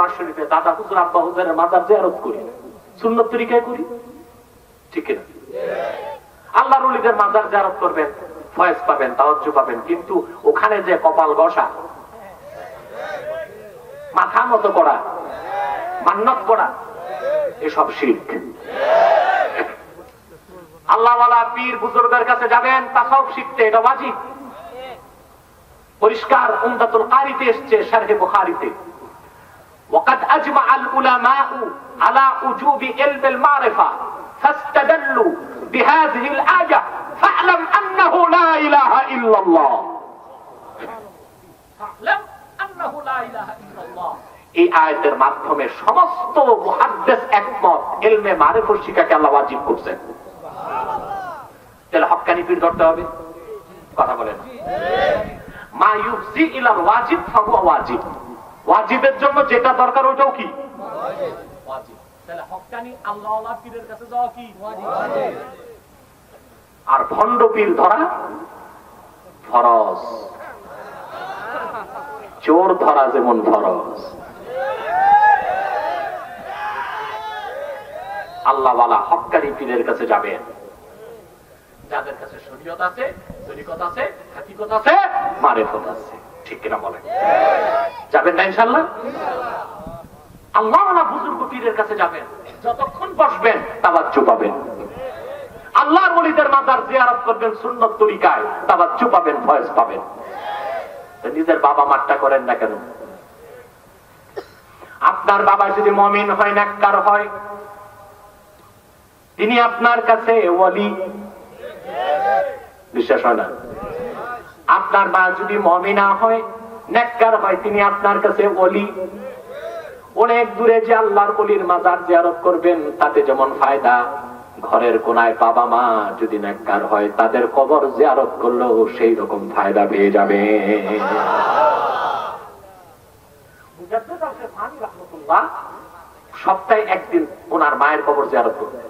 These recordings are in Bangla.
নওয়াজ শরীফে দাদা হুজুর আব্বা হুজুরের মাজার জিয়ারত করি, সুন্নত তরিকায় করি, ঠিক না? আল্লাহর ওলিদের মাজার জিয়ারত করবেন, ফয়েজ পাবেন, তাওয়াজ্জু পাবেন, কিন্তু ওখানে যে কপাল ঘষা, মাথা মতো করা, মান্নত করা, এসব শিরক। আল্লাহওয়ালা পীর বুজুর্গের কাছে যাবেন তাসাউফ শিখতে, এটা ওয়াজিব। পরিষ্কার উমদাতুল কারিতে এসেছে, শারহে বুখারীতে, ওয়াকাদ আজমাআল উলামাউ আলা উজুবি ইলমিল মারিফা ফাস্তাদাল্লু বিহাযিহিল আয়া ফা'লাম আন্নাহু লা ইলাহা ইল্লাল্লাহ। ফা'লাম আন্নাহু লা ইলাহা ইল্লাল্লাহ। এই আয়াতের মাধ্যমে সমস্ত মুহাদ্দিস একমত, ইলমে মারিফত শিক্ষাকে আল্লাহ ওয়াজিব করেছেন। তাহলে হক্কানি পীর ধরতে হবে, কথা বলেন। মা ইউফজি ইলাল ওয়াজিব ফাহুয়া ওয়াজিব, ওয়াজিবের জন্য যেটা দরকার ওটাও কি ওয়াজিব। তাহলে হক্কানি আল্লাহওয়ালা পীরের কাছে যাওয়া কি ওয়াজিব। আর ভণ্ড পীর ধরা ফরজ, চোর ধরা যেমন ফরজ। আল্লাহওয়ালা হক্কানি পীরের কাছে যাবেন যাদের কাছে শরীয়ত আছে, তরিকত আছে, হাকিকত আছে, মারিফত আছে, ঠিক কিনা বলেন? যাবেন না ইনশাআল্লাহ? আল্লাহওয়ালা বুজুর্গ পীরের কাছে যাবেন, যতক্ষণ বসবেন তাওয়াজ্জু পাবেন। আল্লাহর ওলিদের মাজার জিয়ারত করবেন সুন্নত তরিকায়, তাওয়াজ্জু পাবেন, ফয়েজ পাবেন। নিজের বাবা মারটা করেন না কেন? আপনার বাবা যদি মুমিন হয়, নেককার হয়, তিনি আপনার কাছে ওলি, বিশ্বাস হয় না? আপনার মা যদি মুমিনা হয়, নেককার হয়, তিনি আপনার কাছে ওলি। অনেক দূরে যে আল্লাহর ওলির মাজার জিয়ারত করবেন, তাতে যেমন ফায়দা, ঘরের কোনায় বাবা মা যদি নেককার হয়, তাদের কবর জিয়ারত করলেও সেই রকম ফায়দা পেয়ে যাবে। সপ্তাহে একদিন ওনার মায়ের কবর জিয়ারত করবেন।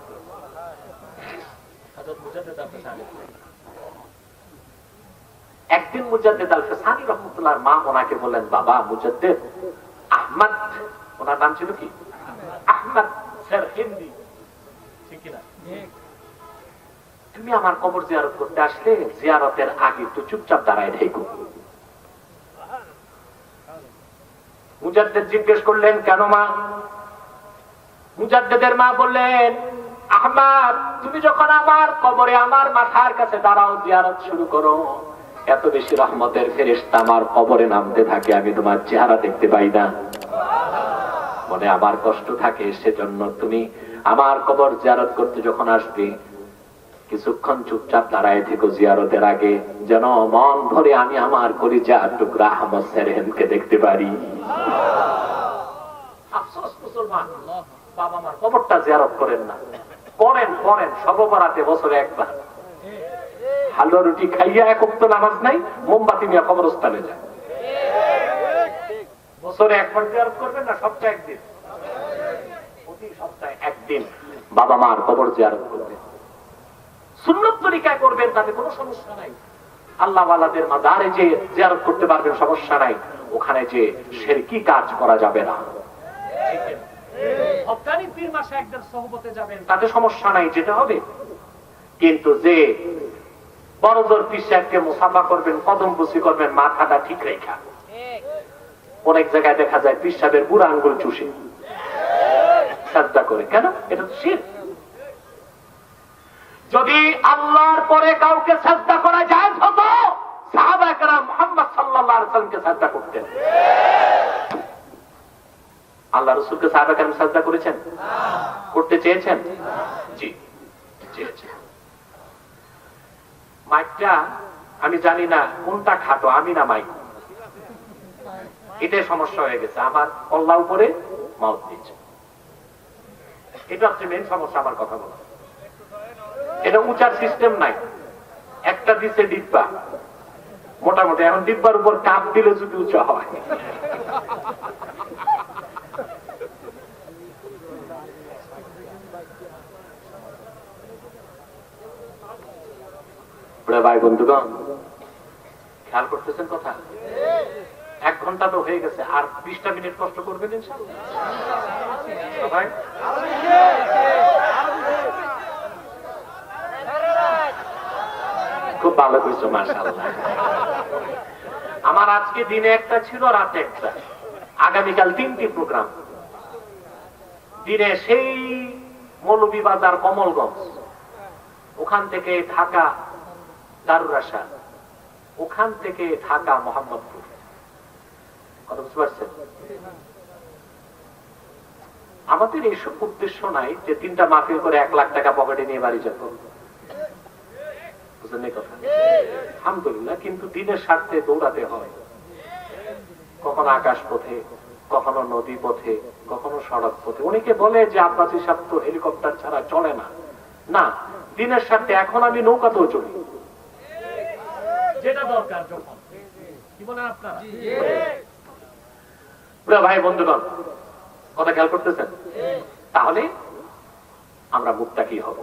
একদিন মুজাদ্দিদ আল ফিসানি রাহমাতুল্লাহর মা ওনাকে বললেন, বাবা মুজাদ্দিদ আহমদ, ওনার নাম ছিল কি আহমদ স্যার হিন্দি, ঠিক না? তুমি আমার কবর জিয়ারত করতে আসলে জিয়ারতের আগে একটু চুপচাপ দাঁড়ায় থেকো। মুজাদ্দিদ জিজ্ঞেস করলেন, কেন মা? মুজাদ্দিদের মা বললেন, আহমদ, তুমি যখন আমার কবরে আমার মাথার কাছে দাঁড়াও, জিয়ারত শুরু করো, এত বেশি রহমতের ফেরেশতা আমার কবরে নামতে থাকে, আমি তোমার চেহারা দেখতে পাই না, মনে আমার কষ্ট থাকে। সেজন্য তুমি আমার কবর জিয়ারত করতে যখন আসবে, কিছুক্ষণ চুপচাপ দাঁড়ায় থেকো জিয়ারতের আগে, যেন মন ভরে আমি আমার কলিজার টুকরা আহমদ সেরহেনকে দেখতে পারি। আফসোস মুসলমান বাবা মার কবরটা জিয়ারত করেন না। করেন করেন, সর্বপরাতে বছরে একবার হালুয়া রুটি খাইয়া এক ওয়াক্ত নামাজ নাই, মোমবাতি নিয়ে কবরস্থানে যায়। বছরে একবার জিয়ারত করবেন না, সপ্তাহে একদিন, প্রতি সপ্তাহে একদিন বাবা মার কবর জিয়ারত করবেন, সুন্নত তরিকায় করবেন, তাতে কোনো সমস্যা নাই। আল্লাহওয়ালাদের মাজারে যে জিয়ারত করতে পারবেন, সমস্যা নাই। ওখানে যে শিরকি কাজ করা যাবে না। হক্কানি পীর মাশায়েখদের সোহবতে যাবেন, তাতে সমস্যা নাই, যেতে হবে। কিন্তু যে বড়জোর পীর সাহেবকে মুসাফা করবেন, কদম বুসি করবেন, মাথাটা ঠিক রেখা, অনেক জায়গায় দেখা যায় পীর সাহেবের বুড়া আঙ্গুল চুষে সাজদা করে, কেন? এটা তো শিরক। যদি আল্লাহর পরে কাউকে সাজদা করা যায় হতো, সাহাবা কেরাম মুহাম্মদ সাল্লাল্লাহু আলাইহি ওয়াসাল্লামকে সাজদা করতেন। আল্লাহ রাসূলকে সাহাবা কেরাম সাজদা করেছেন? করতে চেয়েছেন? জি, চেয়েছেন। মাইকটা আমি জানি না কোনটা খাটো, আমি না মাইক, এটাই সমস্যা হয়ে গেছে। আমার কল্লা উপরে মাউথ দিচ্ছে, এটা হচ্ছে মেন সমস্যা। আমার কথা বলা, এটা উঁচার সিস্টেম নাই, একটা দিচ্ছে ডিব্বা মোটামুটি, এখন ডিব্বার উপর কাপ দিলে যদি উঁচা হয়। ভাই বন্ধুগণ, খেয়াল করতেছেন কথা? 1 ঘন্টা তো হয়ে গেছে, আর 20টা মিনিট কষ্ট করবেন ইনশাআল্লাহ সবাই। খুব ভালো কইছো মাশাআল্লাহ। আমার আজকে দিনে একটা ছিল, রাতে একটা, আগামীকাল 3টি প্রোগ্রাম। দিনে সেই মৌলভীবাজার কমলগঞ্জ, ওখান থেকে ঢাকা দারুর আশা, ওখান থেকে ঢাকা মোহাম্মদপুর। কথা বুঝতে পারছেন? আমাদের এইসব উদ্দেশ্য নাই যে 3টা মাহফিল করে 1 লাখ টাকা পকেটে নিয়ে বাড়ি যাব, বুঝলেন এই কথা? আলহামদুলিল্লাহ, কিন্তু দিনের স্বার্থে দৌড়াতে হয়, কখনো আকাশ পথে, কখনো নদী পথে, কখনো সড়ক পথে। অনেকে বলে যে আব্বাসী সাহেব তো হেলিকপ্টার ছাড়া চলে না। না, দিনের স্বার্থে এখন আমি নৌকাতেও চলি, যেটা দরকার যখন। কি বলেন আপনারা? ভাই বন্ধুগণ, কথা খেয়াল করতেছেন? তাহলে আমরা মুত্তাকি হব,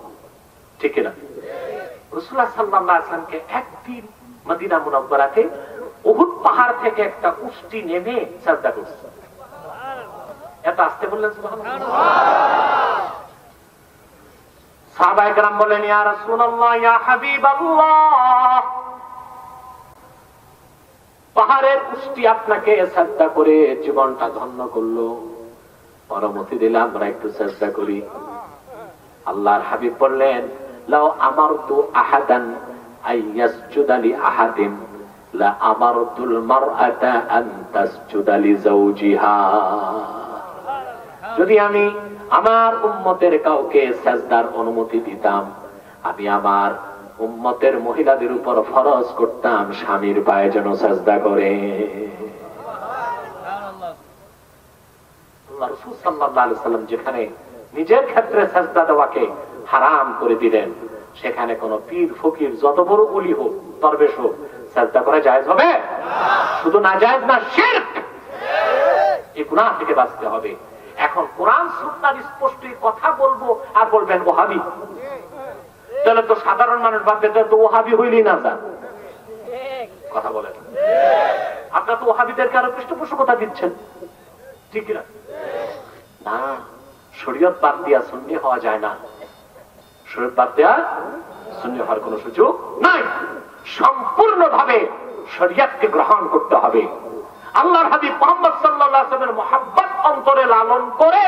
ঠিক কিনা? রাসূলুল্লাহ সাল্লাল্লাহু আলাইহি ওয়াসাল্লামকে একদিন মদিনা মুনাওয়ারাতে উহুদ পাহাড় থেকে একটা উষ্টি নেমে সাজদা করছে। এত আস্তে বললেন সুবহানাল্লাহ। সাহাবায়ে কেরাম বলেন, ইয়া রাসূলুল্লাহ, ইয়া হাবিবাল্লাহ, পাহাড়ের উষ্টি আপনাকে সাজদা করে জীবনটা ধন্য করলো, অনুমতি দিলে আমরা একটু সাজদা করি। আল্লাহর হাবিব বললেন, লাউ আমারতু আহাদান আইয়াসজুদা লি আহাদিন লা আমারতুল মারআতা আন তাসজুদা লি যাওজিহা। যদি আমি আমার উম্মতের কাউকে সাজদার অনুমতি দিতাম, আমি আমার উম্মতের মহিলাদের উপর ফরজ করতাম স্বামীর পায়ে যেন সাজদা করে। আল্লাহ রাসূল সাল্লাল্লাহু আলাইহি ওয়াসাল্লাম যেখানে নিজের ক্ষেত্রে সাজদা দেওয়াকে হারাম করে দিলেন, সেখানে কোন পীর ফকির যত বড় ওলি হোক, দরবেশ হোক, সাজদা করা জায়েজ হবে? শুধু না জায়েজ না, শিরক। এই গুনাহ থেকে বাঁচতে হবে। এখন কোরআন সুন্নাহর স্পষ্ট কথা বলবো আর বলবেন ওহাবি, তাহলে তো সাধারণ মানুষ ভাববে তো ওহাবি হইলেই না যান। কথা বলেন, আপনারা তো ওহাবিদেরকে আরো পৃষ্ঠপোষকতা দিচ্ছেন, ঠিক না? না, শরীয়ত বাদ দিয়া সুন্নি হওয়া যায় না। শরীয়ত বাদ দেয়া সুন্নি হওয়ার কোন সুযোগ নাই। সম্পূর্ণভাবে শরীয়তকে গ্রহণ করতে হবে। আল্লাহর হাবিব মুহাম্মদ সাল্লাল্লাহু আলাইহি ওয়াসাল্লামের মুহাব্বত অন্তরে লালন করে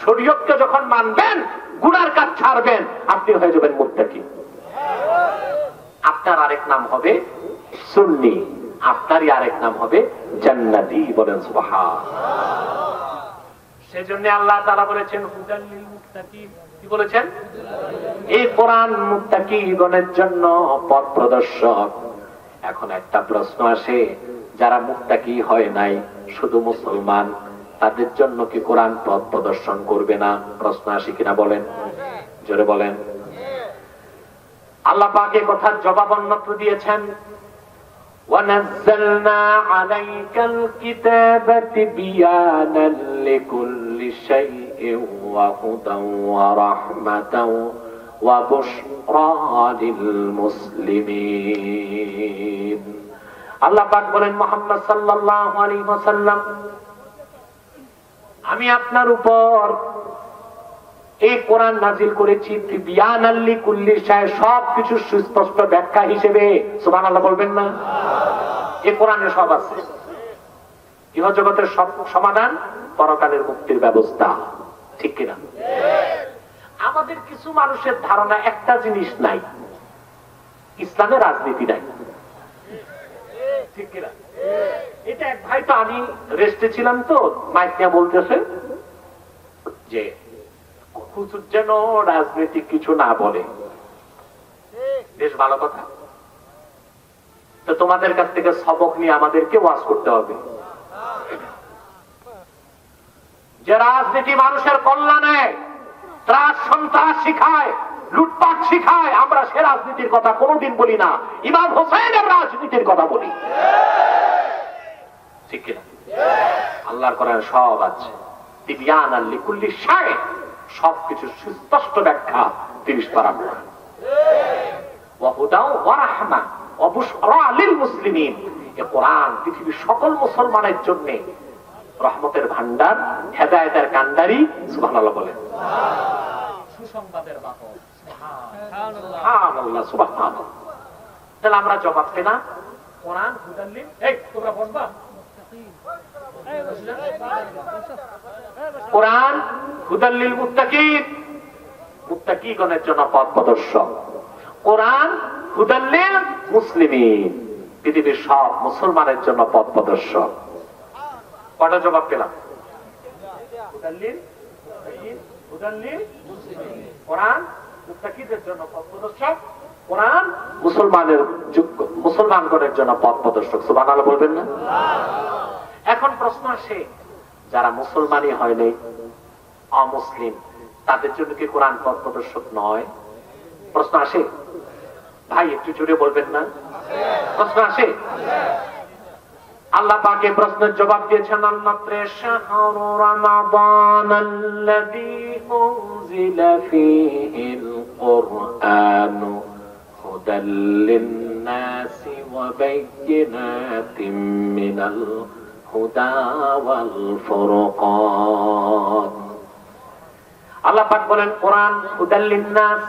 শরীয়তকে যখন মানবেন, গুনার কাজ ছাড়বেন, আপনি হয়ে যাবেন মুত্তাকি। আপনার আরেক নাম হবে সুন্নি, আপনারই আরেক নাম হবে জান্নাতি। বলেন সুবহানাল্লাহ। সেজন্য আল্লাহ তাআলা বলেছেন হুদাল লিল মুত্তাকিন। কি বলেছেন? এই কোরআন মুত্তাকিগণের জন্য পথ প্রদর্শক। এখন একটা প্রশ্ন আসে, যারা মুত্তাকি হয় নাই, শুধু মুসলমান, তাদের জন্য কি কোরআন পথ প্রদর্শন করবে না? প্রশ্ন আসে কিনা বলেন? জোরে বলেন। আল্লাহ পাক এই কথার জবাব অন্যত্র দিয়েছেন, وَنَزَّلْنَا عَلَيْكَ الْكِتَابَ تِبْيَانًا لِكُلِّ شَيْءٍ وَهُدًى وَرَحْمَةً وَبُشْرَى لِلْمُسْلِمِينَ। আল্লাহ পাক বলেন, মুহাম্মদ সাল্লাল্লাহু আলাইহি ওয়াসাল্লাম, আমি আপনার উপর এই কোরআন নাজিল করেছি তিবিয়ানাল লিকুল্লি শাই, সবকিছু সুস্পষ্ট ব্যাখ্যা হিসেবে। সুবহানাল্লাহ বলবেন না? এই কোরআনে সব আছে, ইহ জগতের সব সমাধান, পরকালের মুক্তির ব্যবস্থা, ঠিক কিনা? আমাদের কিছু মানুষের ধারণা একটা জিনিস নাই, ইসলামে রাজনীতি নাই, ঠিক কিনা? এটা এক ভাই, তো আমি রেস্টে ছিলাম, তো মাইক নিয়ে বলতেছে যে হুজুর যেন রাজনৈতিক কিছু না বলে। বেশ ভালো কথা। তো তোমাদের কাছ থেকে সবক নিয়ে আমাদেরকে ওয়াজ করতে হবে যে রাজনীতি মানুষের কল্যাণে ত্রাস সন্ত্রাস শিখায়, লুটপাট শিখায়। আমরা সে রাজনীতির কথা কোনোদিন বলি না। ইমাম হোসেনের রাজনীতির কথা বলি, ঠিক কিনা? আল্লাহর কোরআনে সব আছে, তিবিয়ানাল লিকুল্লি শাই, সবকিছু সুস্পষ্ট ব্যাখ্যা 30 পারা। ওয়া হুদা ওয়া রাহমা ওয়া বুশরা লিল মুসলিমিন, এ কোরআন পৃথিবীর সকল মুসলমানের জন্য রহমতের ভান্ডার, হেদায়েতের কান্ডারি। সুবহানাল্লাহ বলেন। সুসংবাদের বাহক। সুবহানাল্লাহ, সুবহানাল্লাহ। তাহলে আমরা জবাব পেলাম কোরআন হুদাল লিল, এই তোমরা বসবা, কোরআন হুদাল লিল মুত্তাকিন, মুত্তাকিগণের জন্য পথ প্রদর্শক। কোরআন হুদাল লিল মুসলিমিন, পৃথিবীর সব মুসলমানের জন্য পথ প্রদর্শক। কটা জবাব পেলাম? হুদাল লিল মুত্তাকিন, হুদাল লিল মুসলিমিন, কোরআন মুত্তাকিদের জন্য পথ প্রদর্শক, কোরআন মুসলমানগণের জন্য পথ প্রদর্শক। সুবহানাল্লাহ বলবেন না? এখন প্রশ্ন আসে, যারা মুসলমানই হয় নাই, অমুসলিম, তাদের জন্য কি কোরআন পথ প্রদর্শক নয়? প্রশ্ন আসে ভাই, একটু জোরে বলবেন না? প্রশ্ন আসে। আল্লাহ পাক এই প্রশ্নের জবাব দিয়েছেন অন্যত্রে, শাহরু রমাদানাল্লাযী উনজিলা ফীহিল কুরআনু হুদাল লিন-নাসি ওয়া বায়্যিনাতিম মিনাল হুদা ওয়াল ফুরকান। আল্লাহ পাক বলেন কোরআন হুদাল লিন-নাস,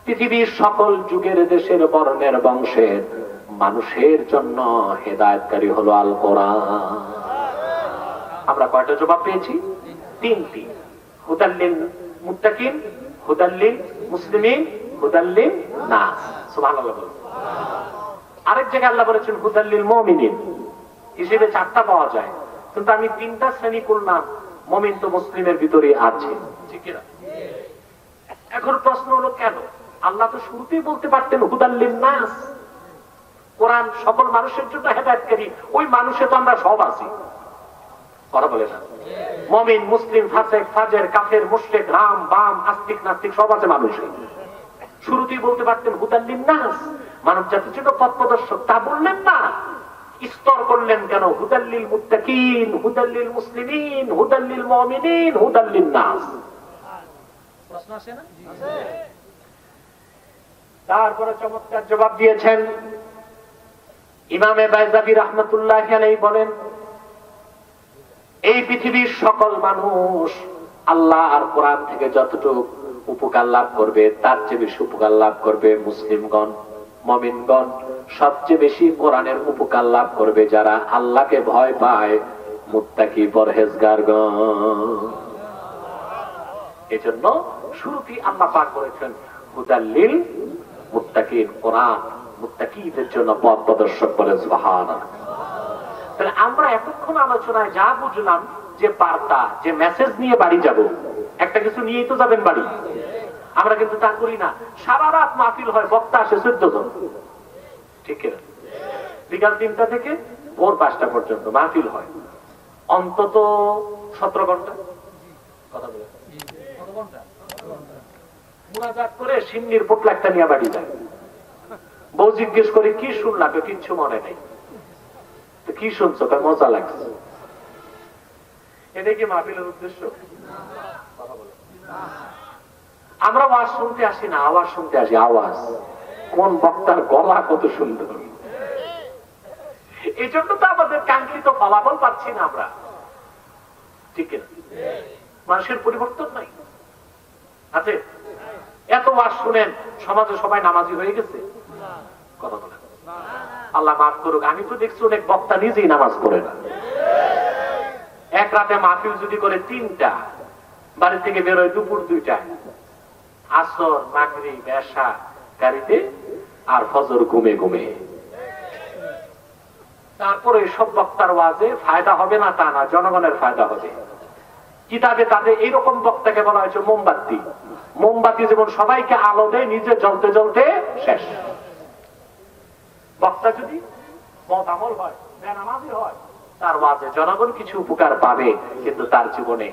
পৃথিবীর সকল যুগের, দেশের, বর্ণের, বংশের মানুষের জন্য হেদায়েতকারী হলো আল কোরআন। আমরা কয়টা জবাব পেয়েছি? তিনটি। হুদাল লিল মুত্তাকিন, হুদাল লিল মুসলিমিন, হুদাল লিন নাস। সুবহানাল্লাহ বলুন। আরেক জায়গায় আল্লাহ বলেছেন হুদাল লিল মুমিনিন, হিসেবে চারটা পাওয়া যায়, কিন্তু আমি তিনটা শ্রেণী করলাম। মুমিন তো মুসলিমের ভিতরে আছে, ঠিক না? এখন প্রশ্ন হলো কেন? আল্লাহ তো শুরুতেই বলতে পারতেন হুদাল লিন নাস, কোরআন সকল মানুষের জন্য হেদায়েতকারী। ওই মানুষে তো আমরা সব আছি, কথা বলে না? মুমিন, মুসলিম, ফাসিক, ফাজের, কাফের, মুশরিক, রাম, বাম, আস্তিক, নাস্তিক সব আছে মানুষে। শুরুতেই বলতে পারতেন হুদাল লিন নাস, মানব জাতির জন্য পথ প্রদর্শক। তা বললেন না, স্তর করলেন কেন? হুদাল লিল মুত্তাকিন, হুদাল লিল মুসলিমিন, হুদাল লিল মুমিনিন, হুদাল লিন নাস। প্রশ্ন আসে না? তারপরে চমৎকার জবাব দিয়েছেন ইমামে বাইজাবি রাহমাতুল্লাহি আলাইহি বলেন, এই পৃথিবীর সকল মানুষ আল্লাহ আর কোরআন থেকে যতটুকু উপকার লাভ করবে, তার চেয়ে বেশি উপকার লাভ করবে মুসলিমগণ, মুমিনগণ। সবচেয়ে বেশি কোরআনের উপকার লাভ করবে যারা আল্লাহকে ভয় পায়, মুত্তাকি, পরহেজগারগণ। এজন্য শুরুতেই আল্লাহ পাক বলেছেন হুদাল লিল মুত্তাকিন, কোরআন মুত্তাকিদের জন্য পথ প্রদর্শক বলে। সুবহানাল্লাহ। তাহলে আমরা এতক্ষণ আলোচনায় যা বুঝলাম, যে বার্তা, যে মেসেজ নিয়ে বাড়ি যাব, একটা কিছু নিয়েই তো যাবেন বাড়ি। আমরা কিন্তু তা করি না। সারা রাত মাহফিল হয়, বক্তা আসে 14 জন, ঠিক না? বিকাল 3টা থেকে ভোর 5টা পর্যন্ত মাহফিল হয়, অন্তত 17 ঘন্টা। কথা বলে কত ঘন্টা? মুনাজাত করে সিন্নির পোটলা একটা নিয়ে বাড়ি যায়। বউ জিজ্ঞেস করে কি শুনলাম? কিচ্ছু মনে নেই। তো কি শুনছো? মজা লাগছে। এটা কি মাহফিলের উদ্দেশ্য? আমরা আওয়াজ শুনতে আসি না, আওয়াজ শুনতে আসি। আওয়াজ, কোন বক্তার গলা কত সুন্দর। এই জন্য তো আমাদের কাঙ্ক্ষিত ফলাফল পাচ্ছি না আমরা, ঠিক না? মানুষের পরিবর্তন নাই আছে। এত ওয়াজ শুনেন, সমাজে সবাই নামাজি হয়ে গেছে? কথা বলেন। আল্লাহ মাফ করুক, আমি তো দেখছি অনেক বক্তা নিজেই নামাজ পড়ে না। এক রাতে মাহফিল যদি করে 3টা, বাড়ি থেকে বেরোয় দুপুর 2টায়, আসর, মাগরিব, এশা গাড়িতে, আর ফজর ঘুমে ঘুমে। তারপরে সব বক্তার ওয়াজে ফায়দা হবে না তা না, জনগণের ফায়দা হবে। কিতাবে তাদের এইরকম বক্তাকে বলা হয়েছে মোমবাতি। মোমবাতি যেমন সবাইকে আলো দেয়, নিজে জ্বলতে জ্বলতে শেষ। বক্তা যদি মত আমল হয়, বেনামাজি হয়, তার ওয়াজে জনগণ কিছু উপকার পাবে, কিন্তু তার জীবনে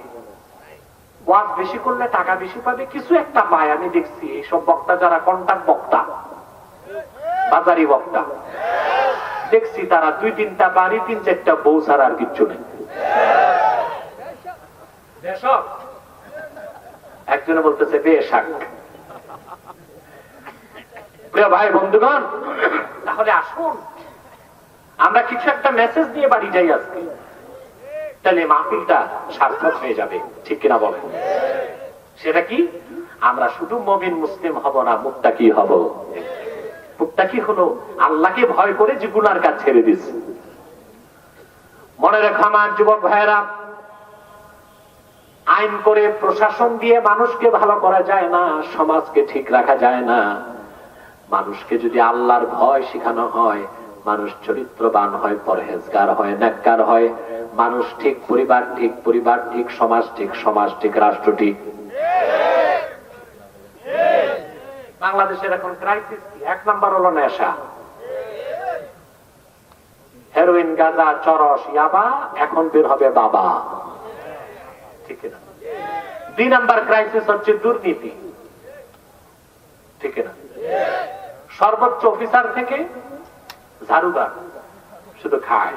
ওয়াজ বেশি করলে টাকা বেশি পাবে, কিছু একটা পায়। আমি দেখছি এইসব বক্তা যারা কন্টাক্ট বক্তা, বাজারি বক্তা, দেখছি তারা 2-3টা বাড়ি, 3-4টা বউ ছাড়া আর কিচ্ছু নেই। একজনে বলতেছে বেশাক। প্রিয় ভাই বন্ধুগণ, তাহলে আসুন আমরা কিছু একটা মেসেজ নিয়ে বাড়ি যাই আজকে, তাহলে মাহফিলটা সার্থক হয়ে যাবে, ঠিক কিনা বলেন? সেটা কি? আমরা শুধু মুমিন মুসলিম হব না, মুত্তাকি হব। মুত্তাকি হলো আল্লাহকে ভয় করে যে গুনার কাজ ছেড়ে দিচ্ছে। মনে রেখো আমার যুবক ভাইয়েরা, আইন করে প্রশাসন দিয়ে মানুষকে ভালো করা যায় না, সমাজকে ঠিক রাখা যায় না। মানুষকে যদি আল্লাহর ভয় শেখানো হয়, মানুষ চরিত্রবান হয়, পরহেজগার হয়, নেককার হয়, মানুষ ঠিক, পরিবার ঠিক, পরিবার ঠিক, সমাজ ঠিক, সমাজ ঠিক, রাষ্ট্র ঠিক। বাংলাদেশের এখন ক্রাইসিস কি? 1 নাম্বার হলো নেশা, হেরোইন, গাঁজা, চরস, ইয়াবা, এখন বের হবে বাবা, ঠিক না? 2 নাম্বার ক্রাইসিস হচ্ছে দুর্নীতি, ঠিক না? সর্বোচ্চ অফিসার থেকে ঝাড়ুদার শুধু খায়,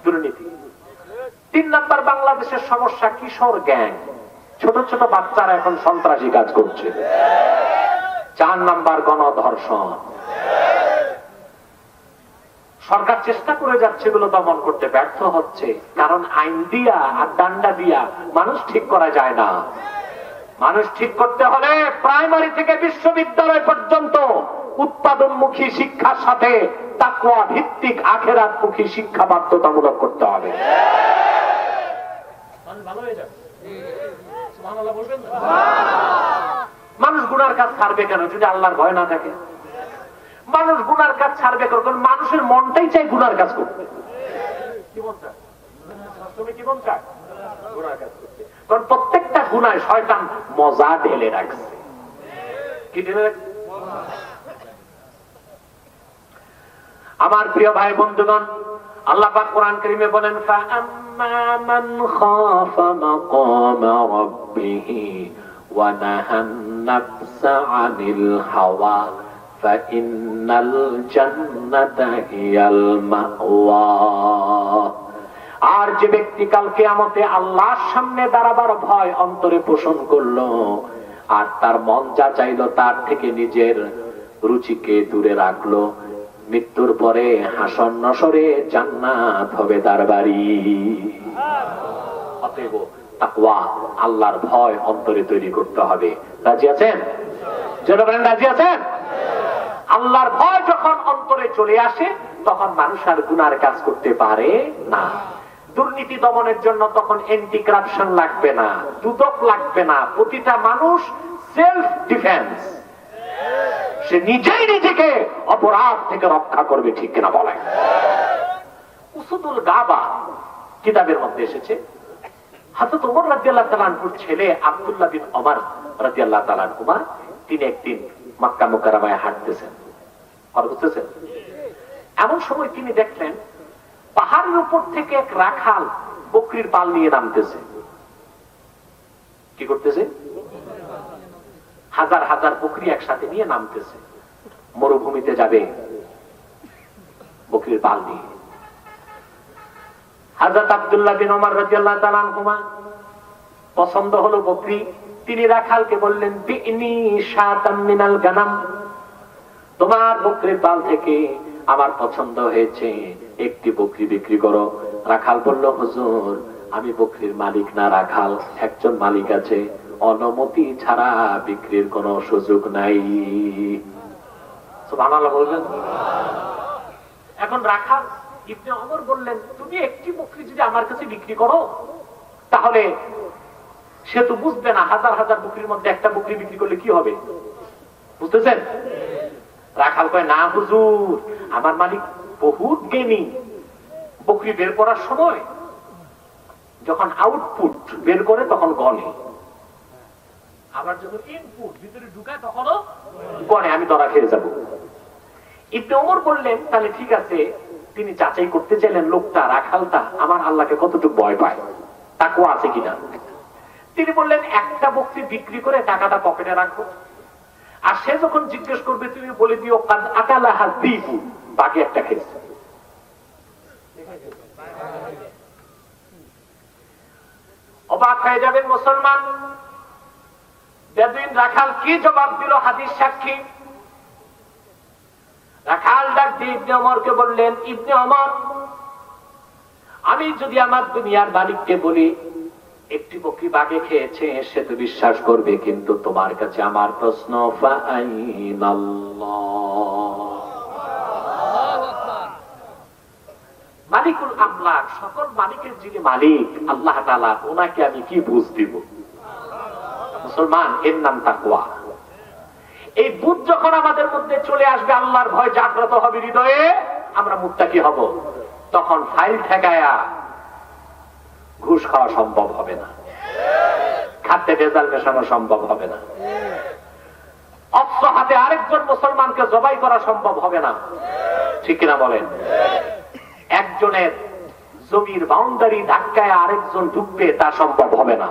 দুর্নীতি। 3 নাম্বার বাংলাদেশের সমস্যা কিশোর গ্যাং, ছোট ছোট বাচ্চারা এখন সন্ত্রাসী কাজ করছে। 4 নাম্বার গণধর্ষণ। সরকার চেষ্টা করে যাচ্ছে এগুলো দমন করতে, ব্যর্থ হচ্ছে, কারণ আইন দিয়া আর ডান্ডা দিয়া মানুষ ঠিক করা যায় না। মানুষ ঠিক করতে হলে প্রাইমারি থেকে বিশ্ববিদ্যালয় পর্যন্ত উৎপাদনমুখী শিক্ষার সাথে তাকওয়া ভিত্তিক আখিরাতমুখী শিক্ষা বাধ্যতামূলক করতে হবে। মানুষ গুনার কাজ ছাড়বে কেন যদি আল্লাহর ভয় না থাকে? মানুষ গুনার কাজ ছাড়বে কেন? কারণ মানুষের মনটাই চাই গুনার কাজ করতে। কি মন চায়? তুমি কি মন চায়? গুনার কাজ করতে। কারণ প্রত্যেকটা গুনায় শয়তান মজা ঢেলে রাখছে। কি ঢেলে রাখছে? আমার প্রিয় ভাই বন্ধুগণ, আল্লাহ পাক কোরআন কারীমে বলেন, ফাআম্মা মান খাফা মাকামা রাব্বিহি ওয়া নাহান নাফসা আনিল হাওয়া ফাইন্নাল জান্নাতা হিয়াল মাওয়া। আর যে ব্যক্তি কাল কিয়ামতে আল্লাহর সামনে দাঁড়াবার ভয় অন্তরে পোষণ করলো, আর তার মন যা চাইলো তার থেকে নিজের রুচিকে দূরে রাখলো, মৃত্যুর পরে হাসর নসরে জান্নাত হবে তার বাড়ি। অতএব তাকওয়া, আল্লাহর ভয় অন্তরে তৈরি করতে হবে। রাজি আছেন? যারা বলেন রাজি আছেন? আল্লাহর ভয় যখন অন্তরে চলে আসে, তখন মানুষ আর গুনার কাজ করতে পারে না। দুর্নীতি দমনের জন্য তখন অ্যান্টি কারাপশন লাগবে না, দুদক লাগবে না। প্রতিটা মানুষ সেলফ ডিফেন্স, সে নিজেই নিজেকে অপরাধ থেকে রক্ষা করবে, ঠিক কিনা বলেন? উসুদুল গাবা কিতাবের মধ্যে এসেছে, হযরত ওমর রাদিয়াল্লাহু তাআলা আনহুর ছেলে আব্দুল্লাহ বিন ওমর রাদিয়াল্লাহু তাআলা আনহু, তিনি একদিন মক্কা মুকাররমায় হাঁটতেছেন, আর বুঝতেছেন, এমন সময় তিনি দেখলেন পাহাড়ের উপর থেকে এক রাখাল বকরির পাল নিয়ে নামতেছে। কি করতেছে? হাজার হাজার বকরি একসাথে নিয়ে নামতেছে, মরুভূমিতে যাবে বকরির পাল নিয়ে। হযরত আব্দুল্লাহ বিন ওমর রাদিয়াল্লাহু তাআলা আনহুমা পছন্দ হলো বকরি, তিনি রাখালকে বললেন, বিনি শাতাম মিনাল গানাম, তোমার বকরির পাল থেকে আমার পছন্দ হয়েছে, একটি বকরি বিক্রি করো। রাখাল বলল, হুজুর আমি বকরির মালিক না, রাখাল, একজন মালিক আছে, অনুমতি ছাড়া বিক্রির কোনো সুযোগ নাই। সুবহানাল্লাহ বলবেন। এখন রাখাল ইবনে ওমর বললেন, তুমি একটি বকরি যদি আমার কাছে বিক্রি করো, তাহলে সে তো বুঝবে না হাজার হাজার বকরির মধ্যে একটা বকরি বিক্রি করলে কি হবে, বুঝতেছেন? রাখাল কয়, না হুজুর, আমার মালিক বহুত জ্ঞানী, বকরি বের করার সময় যখন আউটপুট বের করে তখন গনে, আবার যখন ইনপুট ভিতরে ঢুকায় তখনও গনে, আমি ধরা খেয়ে যাব। ইবনে ওমর বললেন, তাহলে ঠিক আছে। তিনি যাচাই করতে চাইলেন লোকটা, রাখালটা আমার আল্লাহকে কতটুকু ভয় পায়, তাকওয়া আছে কিনা। তিনি বললেন, একটা বকরি বিক্রি করে টাকাটা পকেটে রাখো, আর সে যখন জিজ্ঞেস করবে তুমি বলে দিও আকালাহা দিবু, বাকি একটা খেয়েছে। অবাক হয়ে যাবেন মুসলমান, বেদুইন রাখাল কি জবাব দিল? হাদিস সাক্ষী, রাখাল ডাক দিয়ে ইবনে ওমরকে বললেন, ইবনে ওমর, আমি যদি আমার দুনিয়ার মালিককে বলি একটি বকরি বাঘে খেয়েছে, সে তো বিশ্বাস করবে, কিন্তু তোমার কাছে আমার প্রশ্ন, মালিকুল আমলাক, সকল মালিকের যিনি মালিক আল্লাহ তাআলা, ওনাকে আমি কি বুঝ দিব? মুসলমান, এর নাম তাকওয়া। এই বুঝ যখন আমাদের মধ্যে চলে আসবে, আল্লাহর ভয় জাগ্রত হবে হৃদয়ে, আমরা মুত্তাকি হব। তখন ফাইল ঠেকায়া ঘুষ খাওয়া সম্ভব হবে না, খাদ্যে ভেজাল মেশানো সম্ভব হবে না, অস্ত্র হাতে আরেকজন মুসলমানকে জবাই করা সম্ভব হবে না, ঠিক কিনা বলেন? একজনের জমির বাউন্ডারি ধাক্কায় আরেকজন ঢুকবে, তা সম্ভব হবে না।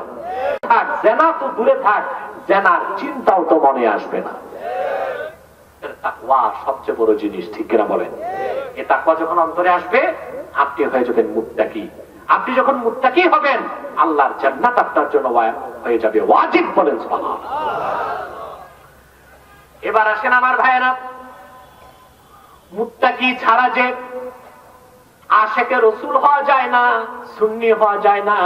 থাক, জেনা তো দূরে থাক, জেনার চিন্তাও তো মনে আসবে না। তাকওয়া সবচেয়ে বড় জিনিস, ঠিক কিনা বলেন? এই তাকওয়া যখন অন্তরে আসবে, আপনি হয়ে যাবেন মুত্তাকি। আপনি যখন মুত্তাকি হবেন, আল্লাহর জান্নাত আপনার জন্য হয়ে যাবে ওয়াজিব। বলেন সুবহানাল্লাহ। এবার আসেন আমার ভাইয়েরা, মুত্তাকি ছাড়া যে আশিকে রাসূল হওয়া যায় না, সুন্নি হওয়া যায় না,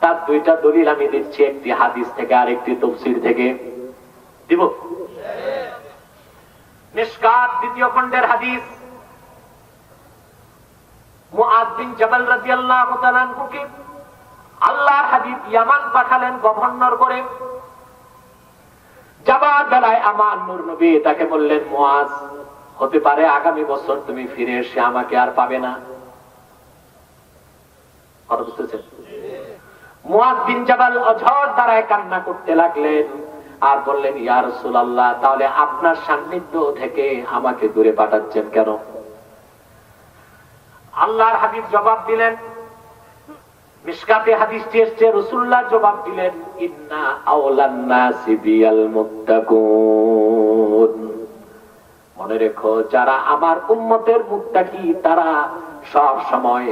তার দুইটা দলিল আমি দিচ্ছি, একটি হাদিস থেকে আর একটি তাফসীর থেকে। দিব? মিশকাত দ্বিতীয় খণ্ডের হাদিস, মুআয বিন জাবাল রাদিয়াল্লাহু তাআলা আনহুকে আল্লাহর হাবিব ইয়ামান পাঠালেন গভর্নর করে। যাবার বেলায় আমার নূর নবী তাকে বললেন, মুআয, হতে পারে আগামী বছর তুমি ফিরে এসে আমাকে আর পাবে না। কথা বুঝতেছেন? মুআয বিন জাবাল অঝর দ্বারায় কান্না করতে লাগলেন আর বললেন, ইয়া রাসূলুল্লাহ, তাহলে আপনার সান্নিধ্য থেকে আমাকে দূরে পাঠাচ্ছেন কেন? আল্লাহর হাবিব জবাব দিলেন, মিশকাতে হাদিসটি এসেছে, রাসূলুল্লাহ জবাব দিলেন, ইন্না আওলান নাসি বিল মুত্তাকুন। মনে রেখো, যারা আমার উম্মতের মুত্তাকি, তারা সব সময়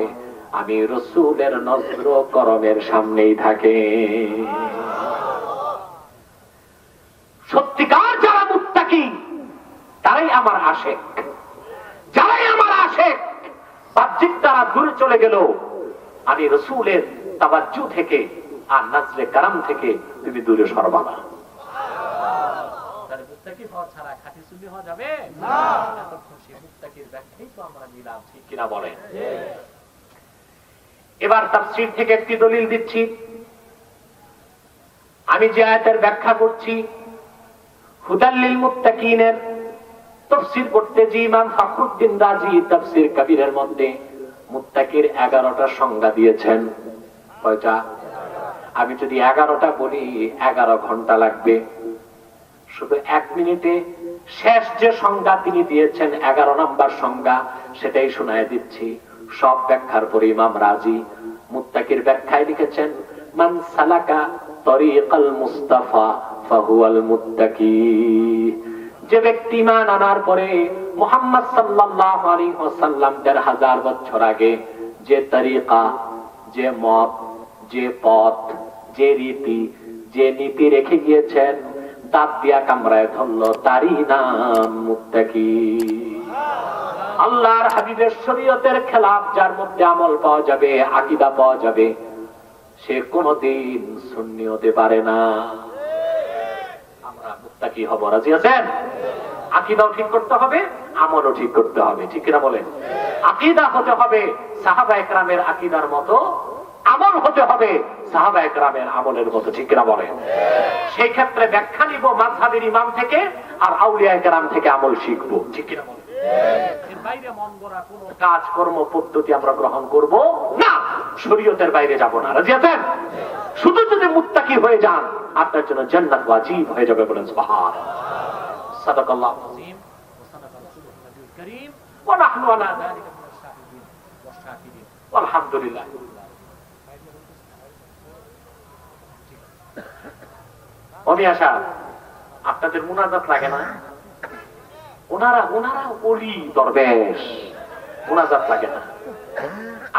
আমি রাসূলের নজর করমের সামনেই থাকে। সত্যিকার যারা মুত্তাকি, তারাই আমার আশিক। যারাই আমার আশিক, বাহ্যিক তারা দূরে চলে গেল, আমি রাসূলের তাওয়াজ্জু থেকে আর নজরে করম থেকে তুমি দূরে সরবা না। তাহলে মুত্তাকি হওয়া ছাড়া খাঁটি সুন্নি হওয়া যাবে না। এতক্ষণ সেই মুত্তাকির ব্যাখ্যাই তো আমরা নিলাম, ঠিক কিনা বলেন? এবার তাফসীর থেকে একটি দলিল দিচ্ছি। আমি যে আয়াতের ব্যাখ্যা করছি, হুদাল লিল মুত্তাকিনের তাফসীর করতে যে ইমাম ফখরুদ্দিন রাজি তাফসীর কবিরের মধ্যে মুত্তাকির 11টা সংজ্ঞা দিয়েছেন। কয়টা? আমি যদি 11টা বলি 11 ঘন্টা লাগবে। শুধু 1 মিনিটে শেষ যে সংজ্ঞা তিনি দিয়েছেন, 11 নম্বর সংজ্ঞা, সেটাই শোনায় দিচ্ছি। সব ব্যাখ্যার পরে ইমাম রাজি মুত্তাকির ব্যাখ্যায় লিখেছেন, মান সালাকা তরিকাল মুস্তাফা ফাহুয়াল মুত্তাকি। যে ব্যক্তি ঈমান আনার পরে মুহাম্মদ সাল্লাল্লাহু আলাইহি ওয়াসাল্লাম 1000 বছর আগে যে তরিকা, যে মত, যে পথ, যে রীতি, যে নীতি রেখে গিয়েছেন, দাঁত দিয়া কামড়ায় ধরল, তারই নাম মুত্তাকি। আল্লাহর হাবিবের শরীয়তের খেলাফ যার মধ্যে আমল পাওয়া যাবে, আকীদা পাওয়া যাবে, সে কোনদিন সুন্নি হতে পারে না। আমরা মুত্তাকি হব, রাজি আছেন? আকীদাও ঠিক করতে হবে, আমলও ঠিক করতে হবে, ঠিক কিনা বলেন? আকীদা হতে হবে সাহাবায়ে কেরামের আকীদার মতো, আমল হতে হবে সাহাবায়ে কেরামের আমলের মতো, ঠিক কিনা বলেন? সেই ক্ষেত্রে ব্যাখ্যা নিব মাযহাবের ইমাম থেকে আর আউলিয়ায়ে কেরাম থেকে আমল শিখব, ঠিক কিনা বলেন? এর বাইরে মন গড়া কোন কাজ কর্ম পদ্ধতি আমরা গ্রহণ করব না, শরীয়তের বাইরে যাব না, রাজি আছেন? শুধু যদি মুত্তাকি হয়ে যান, আপনার জন্য জান্নাত ওয়াজিব হয়ে যাবে। বলেন সুবহানাল্লাহ। সাদাকাল্লাহু আযীম ওয়া সাদাকা রাসূলুল নবীল কারীম ওয়া নাহনু আলা যালিকা মিনাশ শাহিদিন ওয়াশ শাকিরিন আলহামদুলিল্লাহ। অমিয়াশা, আপনাদের মুনাজাত লাগে না? ওনারা ওলি দরবেশ, মুনাজাত লাগে না।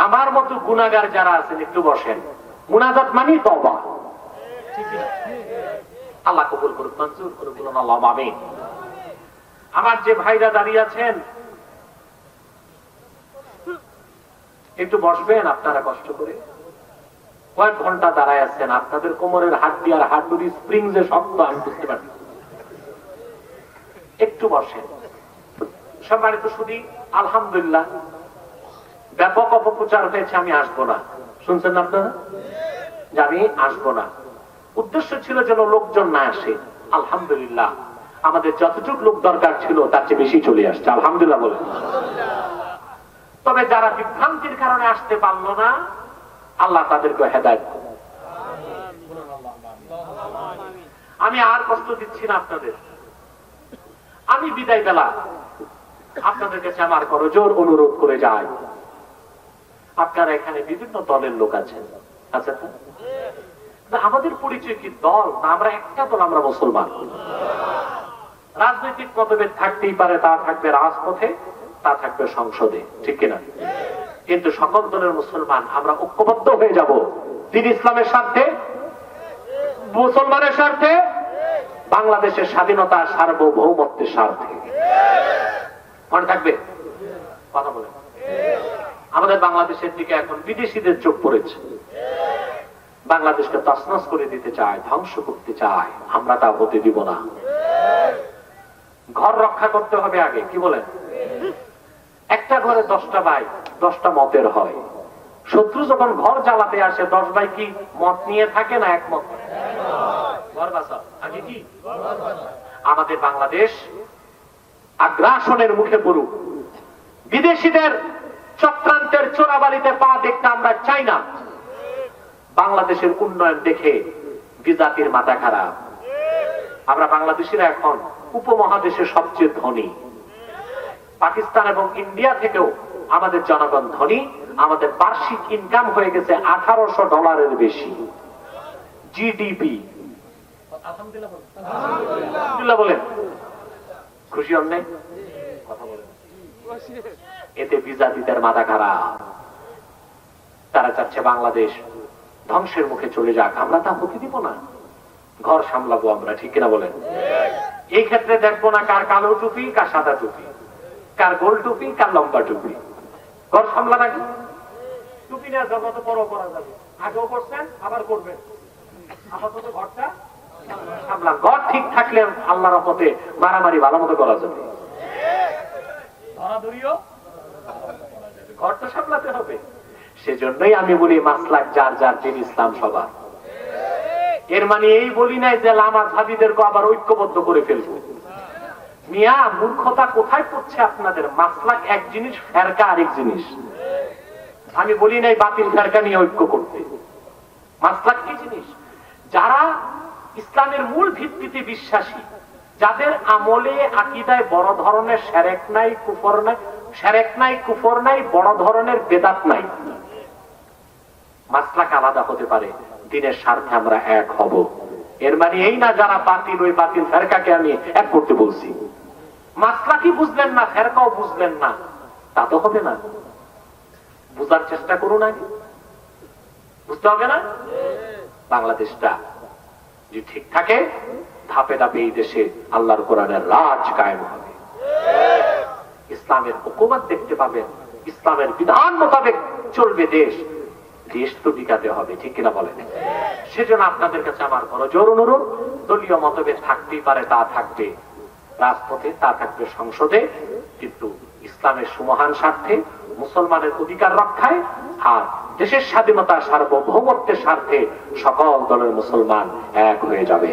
আমার মতো গুনাহগার যারা আছেন, একটু বসেন। মুনাজাত মানে তওবা, ঠিক না? আল্লাহ কবুল করুক, মঞ্জুর করুক, বলুন আল্লাহুম্মা আমিন। আমার যে ভাইরা দাঁড়িয়ে আছেন, একটু বসবেন আপনারা কষ্ট করে, কয়েক ঘন্টা দাঁড়ায় আছেন, আপনাদের কোমরের হাড্ডি আর হাড্ডুর স্প্রিং যে শক্ত আমি বুঝতে পারছি। একটু বসেন। সম্মানিত শুধু আলহামদুলিল্লাহ ব্যাপক অপপ্রচার হয়েছে, আমি আসবো না, শুনছেন না আপনারা যে আমি আসবো না। উদ্দেশ্য ছিল যেন লোকজন না আসে। আলহামদুলিল্লাহ আমাদের যতটুকু লোক দরকার ছিল তার চেয়ে বেশি চলে আসছে, আলহামদুলিল্লাহ বলে। তবে যারা বিভ্রান্তির কারণে আসতে পারলো না, আল্লাহ তাদেরকে হেদায়েত করুন। আমি আর কষ্ট দিচ্ছি না আপনাদের। আমি বিদায় বেলা আপনাদের কাছে আমার করজোর অনুরোধ করে যাই, আপনারা এখানে বিভিন্ন দলের লোক আছেন, আচ্ছা আমাদের পরিচয় কি দল না? আমরা একটা দল, আমরা মুসলমান। রাজনৈতিক মতভেদ থাকতেই পারে, তা থাকবে রাজপথে, তা থাকবে সংসদে, ঠিক কিনা? কিন্তু সকল দলের মুসলমান আমরা ঐক্যবদ্ধ হয়ে যাব দিন ইসলামের স্বার্থে, মুসলমানের স্বার্থে, বাংলাদেশের স্বাধীনতা সার্বভৌমত্বের স্বার্থে। মনে থাকবে? কথা বলেন। আমাদের বাংলাদেশের দিকে এখন বিদেশিদের চোখ পড়েছে, বাংলাদেশকে তছনছ করে দিতে চায়, ধ্বংস করতে চায়। আমরা তা হতে দিব না। ঘর রক্ষা করতে হবে আগে, কি বলেন? একটা ঘরে 10টা ভাই 10টা মতের হয়। শত্রু যখন ঘর জ্বালাতে আসে 10 ভাই কি মত নিয়ে থাকে না একমত? ঘর বাঁচাও আগে কি? আমাদের বাংলাদেশ আগ্রাসনের মুখে পড়ুক, বিদেশিদের চক্রান্তের চোরাবালিতে পা দেখতে আমরা চাই না। বাংলাদেশের উন্নয়ন দেখে বিজাতির মাথা খারাপ। আমরা বাংলাদেশিরা এখন উপমহাদেশের সবচেয়ে ধনী। পাকিস্তান এবং ইন্ডিয়া থেকেও আমাদের জনগণ ধনী। আমাদের বার্ষিক ইনকাম হয়ে গেছে $1800 বেশি জিডিপি। আলহামদুলিল্লাহ বলেন। খুশি হন নাই? কথা বলেন। এতে বিজাতিদের মাথা খারাপ। তারা চাচ্ছে বাংলাদেশ ধ্বংসের মুখে চলে যাক, আমরা তা হতে দিব না। ঘর সামলাবো আমরা, ঠিক কিনা বলেন? এই ক্ষেত্রে দেখবো না কার কালো টুপি, কার সাদা টুপি, কার গোল টুপি, কার লম্বা টুপি। ঘর সামলা নাকি? টুপি না যত বড় করা যাবে, আগেও করছেন আবার করবেন। আপাতত ঘরটা সামলান। ঘর ঠিক থাকলে আল্লাহর রহমতে মারামারি ভালো মতো করা যাবে, ধরাধরিও ঘর তো সামলাতে হবে। সেজন্যই আমি বলি মাসলাক যার যার, দিন ইসলাম সবার। এর মানে এই বলি নাই যে লামা সাহাবীদেরকে আবার ঐক্যবদ্ধ করে ফেলবো। মিয়া মূর্খতা কোথায় পড়ছে আপনাদের? মাসলাক এক জিনিস, ফেরকা আরেক জিনিস। আমি বলি নাই বাতিল ফেরকা নিয়ে ঐক্য করতে। মাসলাক কি জিনিস? যারা ইসলামের মূল ভিত্তিতে বিশ্বাসী, যাদের আমলে আকীদায় বড় ধরনের শিরক নাই, কুফর নাই, শিরক নাই, কুফর নাই, বড় ধরনের বেদাত নাই। মাসলাক আলাদা হতে পারে, দিনের স্বার্থে আমরা এক হব। এর মানে এই না যারা বাতিল, ওই বাতিল ফেরকাকে আমি এক করতে বলছি। মাসলাকি বুঝলেন না, ফেরকাও বুঝলেন না, তা তো হবে না। বুঝার চেষ্টা করুন আগে, বুঝতে হবে না? বাংলাদেশটা যদি ঠিক থাকে, ধাপে ধাপে এই দেশে আল্লাহর কোরআনের রাজ কায়েম হবে। ইসলামের হুকুমত দেখতে পাবেন, ইসলামের বিধান মোতাবেক চলবে দেশ। দেশ তো টিকাতে হবে, ঠিক কিনা বলেন? সেজন্য আপনাদের কাছে আমার করজোর অনুরোধ, দলীয় মতভেদ থাকতেই পারে, তা থাকবে রাজপথে, তা থাকবে সংসদে, কিন্তু ইসলামের সুমহান স্বার্থে, মুসলমানের অধিকার রক্ষায় আর দেশের স্বাধীনতা সার্বভৌমত্বের স্বার্থে সকল দলের মুসলমান এক হয়ে যাবে।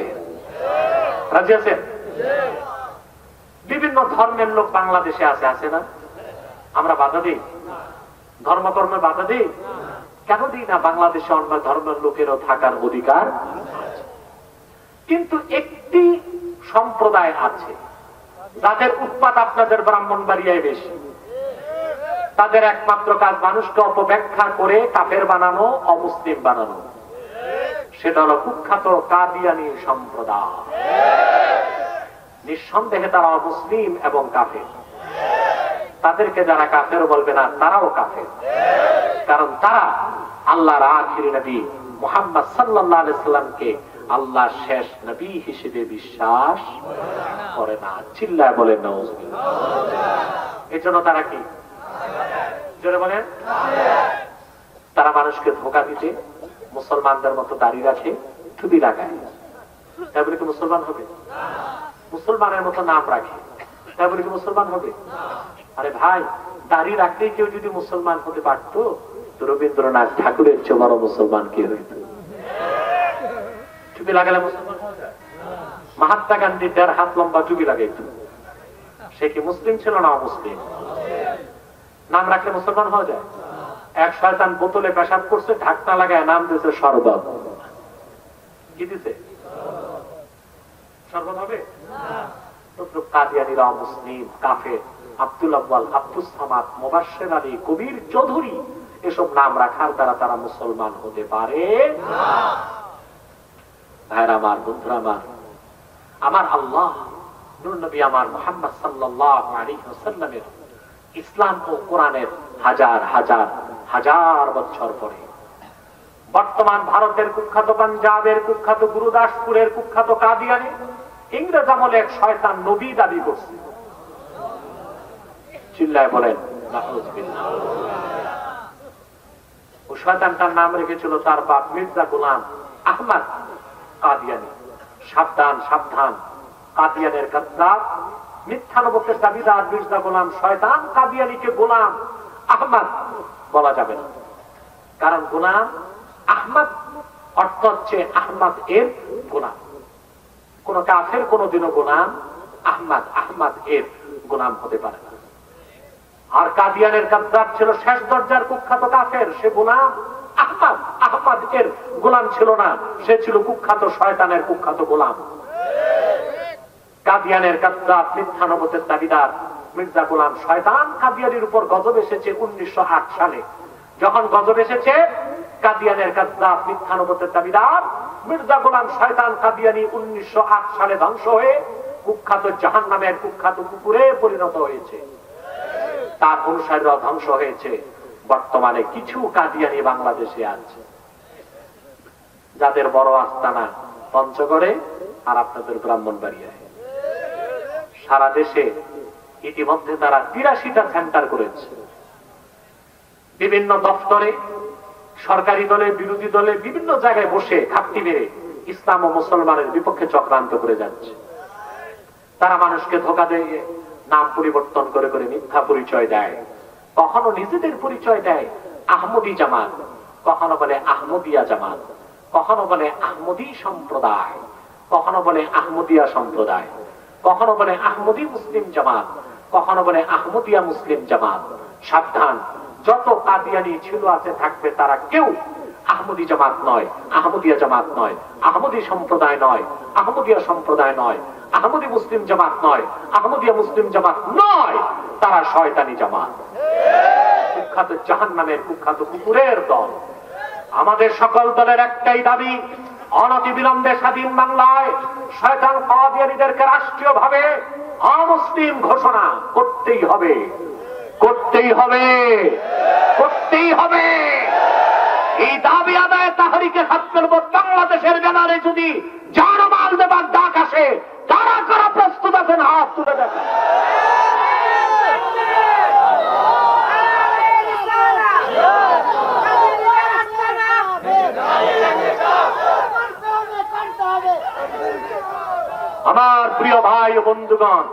রাজি আছেন? বিভিন্ন ধর্মের লোক বাংলাদেশে আছে, আছে না? আমরা বাধা দিই? ধর্মকর্মে বাধা দিই? কেন দিই না? বাংলাদেশে অন্য ধর্মের লোকেরও থাকার অধিকার। কিন্তু একটি সম্প্রদায় আছে যাদের উৎপাত আপনাদের ব্রাহ্মণবাড়িয়ায় বেশি। তাদের একমাত্র কাজ মানুষকে অপব্যাখ্যা করে কাফের বানানো, অমুসলিম বানানো। সেটা হলো কুখ্যাত কাদিয়ানী সম্প্রদায়। নিঃসন্দেহে তারা অমুসলিম এবং কাফের। তাদেরকে যারা কাফের বলবে না, তারাও কাফের। কারণ তারা আল্লাহর আখির নবী মুহাম্মদ সাল্লাল্লাহু আলাইহি সাল্লামকে আল্লাহর শেষ নবী হিসেবে বিশ্বাস করে না। চিল্লায় বলেন নাউজুবিল্লাহ। এজন্য তারা কি জোরে বলেন? তারা মানুষকে ধোঁকা দিতে মুসলমানদের মতো দাঁড়িয়ে রাখে, টুপি লাগায়, তাই বলে কি মুসলমান হবে? মুসলমানের মতো নাম রাখে, তাই বলে কি মুসলমান হবে? আরে ভাই, দাঁড়িয়ে রাখলেই কেউ যদি মুসলমান হতে পারতো, তো রবীন্দ্রনাথ ঠাকুরের চেয়ে বড় মুসলমান কে হইত? টুপি লাগালে মুসলমান হওয়া যায়? মহাত্মা গান্ধী 1.5 হাত লম্বা টুপি লাগাইত, সে কি মুসলিম ছিল না অমুসলিম? নাম রাখলে মুসলমান হওয়া যায়? এক শয়তান বোতলে পেশাব করছে, ঢাকনা লাগায় নাম দিয়েছে শরবত। কি দিছে? শরবত হবে? কাদিয়ানীরা অমুসলিম, কাফের। আব্দুল আব্বাল, আব্দুস সামাদ, মুবাশশির আলী, কবির চৌধুরী, এসব নাম রাখার দ্বারা তারা মুসলমান হতে পারে না। ভাইরা আমার, বন্ধুরা আমার, আমার আল্লাহ, নূর নবী আমার মুহাম্মদ সাল্লাল্লাহু আলাইহি ওয়াসাল্লামের ইসলাম ও কোরআনের হাজার হাজার হাজার বছর পরে বর্তমান ভারতের কুখ্যাত, পাঞ্জাবের কুখ্যাত, গুরুদাসপুরের কুখ্যাত কাদিয়ানী ইংরেজ আমলে এক শয়তান নবী দাবি করছে। চিল্লায় বলেন নাউযুবিল্লাহ। ও শয়তানটার নাম রেখেছিল তার বাপ মির্জা গোলাম আহমদ কাদিয়ানী। সাবধান, সাবধান, কাদিয়ানের গাদ্দার, মিথ্যা নবুয়তের দাবিদার মির্জা গোলাম শয়তান কাদিয়ানীকে গোলাম আহমদ বলা যাবে না। কারণ গোলাম আহমদ অর্থ হচ্ছে আহমদ এর গোলাম। কোন কাফের কোনদিনও গোলাম আহমদ এর গোলাম হতে পারে না। আর কাদিয়ানের গাদ্দার ছিল শেষ দরজার কুখ্যাত কাফের, সে গোলাম আহমদ এর গোলাম ছিল না, সে ছিল কুখ্যাত শয়তানের কুখ্যাত গোলাম। কাদিয়ানের গাদ্দার, মিথ্যা নবুয়তের দাবিদার মির্জা গোলাম শয়তান কাদিয়ানির উপর গজব এসেছে 1908 সালে। যখন গজব এসেছে, কাদিয়ানের গাদ্দার, মিথ্যা নবুয়তের দাবিদার মির্জা গোলাম শয়তান কাদিয়ানি 1908 সালে ধ্বংস হয়ে কুখ্যাত জাহান্নামের কুখ্যাত কুকুরে পরিণত হয়েছে। তার অনুসারীরা ধ্বংস হয়েছে। বর্তমানে কিছু কাদিয়ানি বাংলাদেশে আছে, যাদের বড় আস্তানা পঞ্চগড়ে আর আপনাদের ব্রাহ্মণবাড়িয়ায়। সারা দেশে ইতিমধ্যে তারা 83টা সেন্টার করেছে। বিভিন্ন দপ্তরে, সরকারি দলে, বিরোধী দলে, বিভিন্ন জায়গায় বসে ঘাপটি মেরে ইসলাম ও মুসলমানের বিপক্ষে চক্রান্ত করে যাচ্ছে। তারা মানুষকে ধোঁকা দিয়ে নাম পরিবর্তন করে করে মিথ্যা পরিচয় দেয়। কখনো নিজেদের পরিচয় দেয় আহমদী জামাত, কখনো বলে আহমদিয়া জামাত, কখনো বলে আহমদী সম্প্রদায়, কখনো বলে আহমদিয়া সম্প্রদায়, কখনো বলে আহমদী মুসলিম জামাত, কখনো বলে আহমদিয়া মুসলিম জামাত। সাবধান, যত কাদিয়ানি ছিল আছে থাকবে, তারা কেউ আহমদী জামাত নয়, আহমদিয়া জামাত নয়, আহমদী সম্প্রদায় নয়, আহমদিয়া সম্প্রদায় নয়, আহমদী মুসলিম জামাত নয়, আহমদিয়া মুসলিম জামাত নয়, তারা শয়তানি জামাত, কুখ্যাত জাহান্নামের কুখ্যাত কুকুরের দল। আমাদের সকল দলের একটাই দাবি, অনতিবিলম্বে স্বাধীন বাংলায় শয়তান কাদিয়ানীদেরকে রাষ্ট্রীয়ভাবে অমুসলিম ঘোষণা করতেই হবে, করতেই হবে, করতেই হবে। এই দাবি আদায় তাহরিকে ছাত্রের বাংলাদেশের ব্যানারে যদি জানমাল দেবার ডাক আসে, কারা কারা প্রস্তুত আছেন হাত তুলে দেখেন। আমার প্রিয় ভাই ও বন্ধুগণ,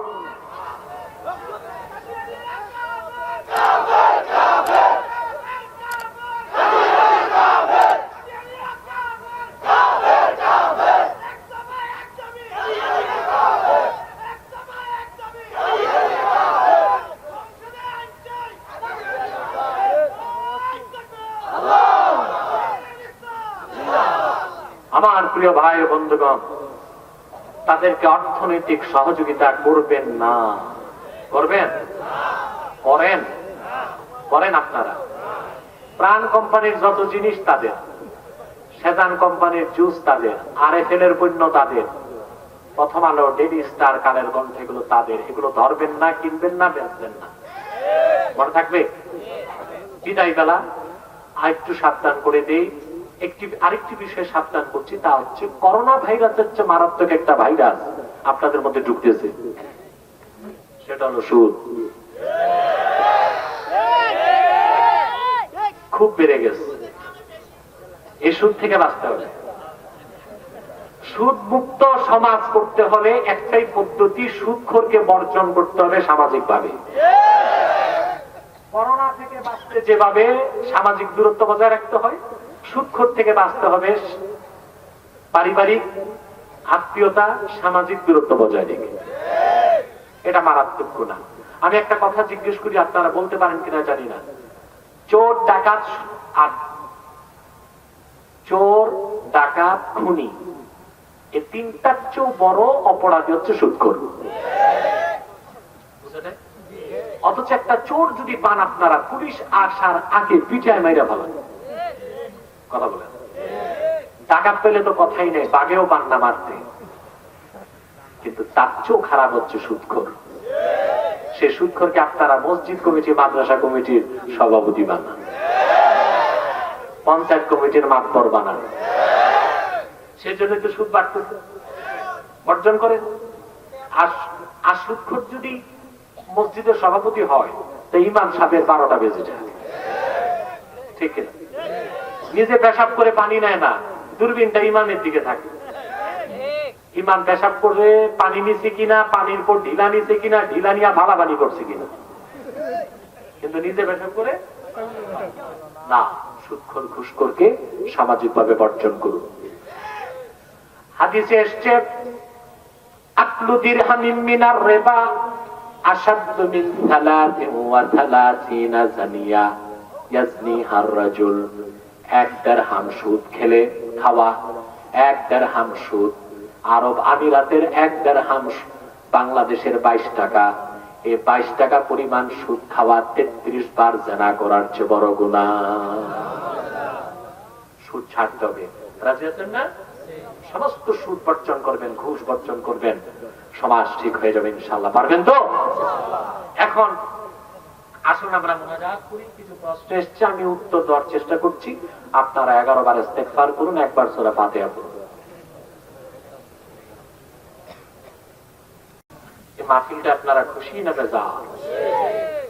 আমার প্রিয় ভাই ও বন্ধুগণ, তাদেরকে অর্থনৈতিক সহযোগিতা করবেন না। করবেন? করেন? করেন আপনারা? প্রাণ কোম্পানির যত জিনিস তাদের, সেজান কোম্পানির জুস তাদের, RFL এর পণ্য তাদের, প্রথম আলো, ডেইলি স্টার, কালের কণ্ঠ, এগুলো তাদের। এগুলো ধরবেন না, কিনবেন না, বেচবেন না। মনে থাকবে? বিদায় বেলা আরেকটু সাবধান করে দেই। আরেকটি বিষয়ে সাবধান করছি, তা হচ্ছে করোনা ভাইরাসের চেয়ে মারাত্মক একটা ভাইরাস আপনাদের মধ্যে ঢুকতেছে, সেটা হলো সুদ। খুব বেড়ে গেছে এই সুদ থেকে বাঁচতে হবে। সুদ মুক্ত সমাজ করতে হলে একটাই পদ্ধতি, সুদখোরকে বর্জন করতে হবে সামাজিক ভাবে। করোনা থেকে বাঁচতে যেভাবে সামাজিক দূরত্ব বজায় রাখতে হয়, সুদখোর থেকে বাঁচতে হবে পারিবারিক আত্মীয়তা, সামাজিক দূরত্ব বজায় রেখে। এটা মারাত্মক গুনাহ। আমি একটা কথা জিজ্ঞেস করি, আপনারা বলতে পারেন কিনা জানি না। চোর ডাকাত আর চোর ডাকাত খুনি, এই তিনটার চেয়েও বড় অপরাধী হচ্ছে সুদখোর। অথচ একটা চোর যদি পান আপনারা, পুলিশ আসার আগে পিঠায় মাইরা ভালো কথা বলেন। ডাকাত পেলে তো কথাই নেই, বাঘেও পান না মারতে। কিন্তু তার চেয়েও খারাপ হচ্ছে সুদখোর। সে সুদখোরকে আপনারা মসজিদ কমিটি, মাদ্রাসা কমিটির সভাপতি বানান, পঞ্চায়েত কমিটির মাতবর বানান। সেজন্য তো সুদ বাড়তেছে, বর্জন করেন। আর সুদখোর যদি মসজিদের সভাপতি হয়, তো ইমাম সাহেবের 12টা বেজে যায়, ঠিক না? নিজে পেশাব করে পানি নেয় না, দূরবীনটা ইমামের দিকে থাকে। ইমাম পেশাব করে পানি নিছে কিনা, পানির পর ঢিলা নিছে কিনা, ঢিলা নিয়ে ভালা পানি করছে কিনা, কিন্তু নিজে পেশাব করে না। সুদখোর ঘুষখোরকে সামাজিক ভাবে বর্জন করুন। হাদিসে এসছে, আকলু দিরহামিন মিনার রিবা আশাদ্দু মিন 33 জানিয়া ইয়াজনিহার রাজুল। 1 দিরহাম সুদ খেলে খাওয়া, 1 দিরহাম সুদ। আরব আমিরাতের 1 দিরহাম বাংলাদেশের 22 টাকা। এই 22 টাকা পরিমাণ সুদ খাওয়া 33 বার জিনা করার চেয়ে বড় গুনাহ। সুদ ছাড়তে হবে। রাজি আছেন না? সমস্ত সুদ বর্জন করবেন, ঘুষ বর্জন করবেন, সমাজ ঠিক হয়ে যাবে ইনশাআল্লাহ। পারবেন তো? এখন আসুন আমরা মুনাজাত করি। কিছু প্রশ্ন এসেছে, আমি উত্তর দেওয়ার চেষ্টা করছি। আপনারা 11 বার ইস্তেগফার করুন, 1 বার সূরা ফাতিহা পড়ুন। এই মাহফিলটা আপনারা খুশি না বেজার?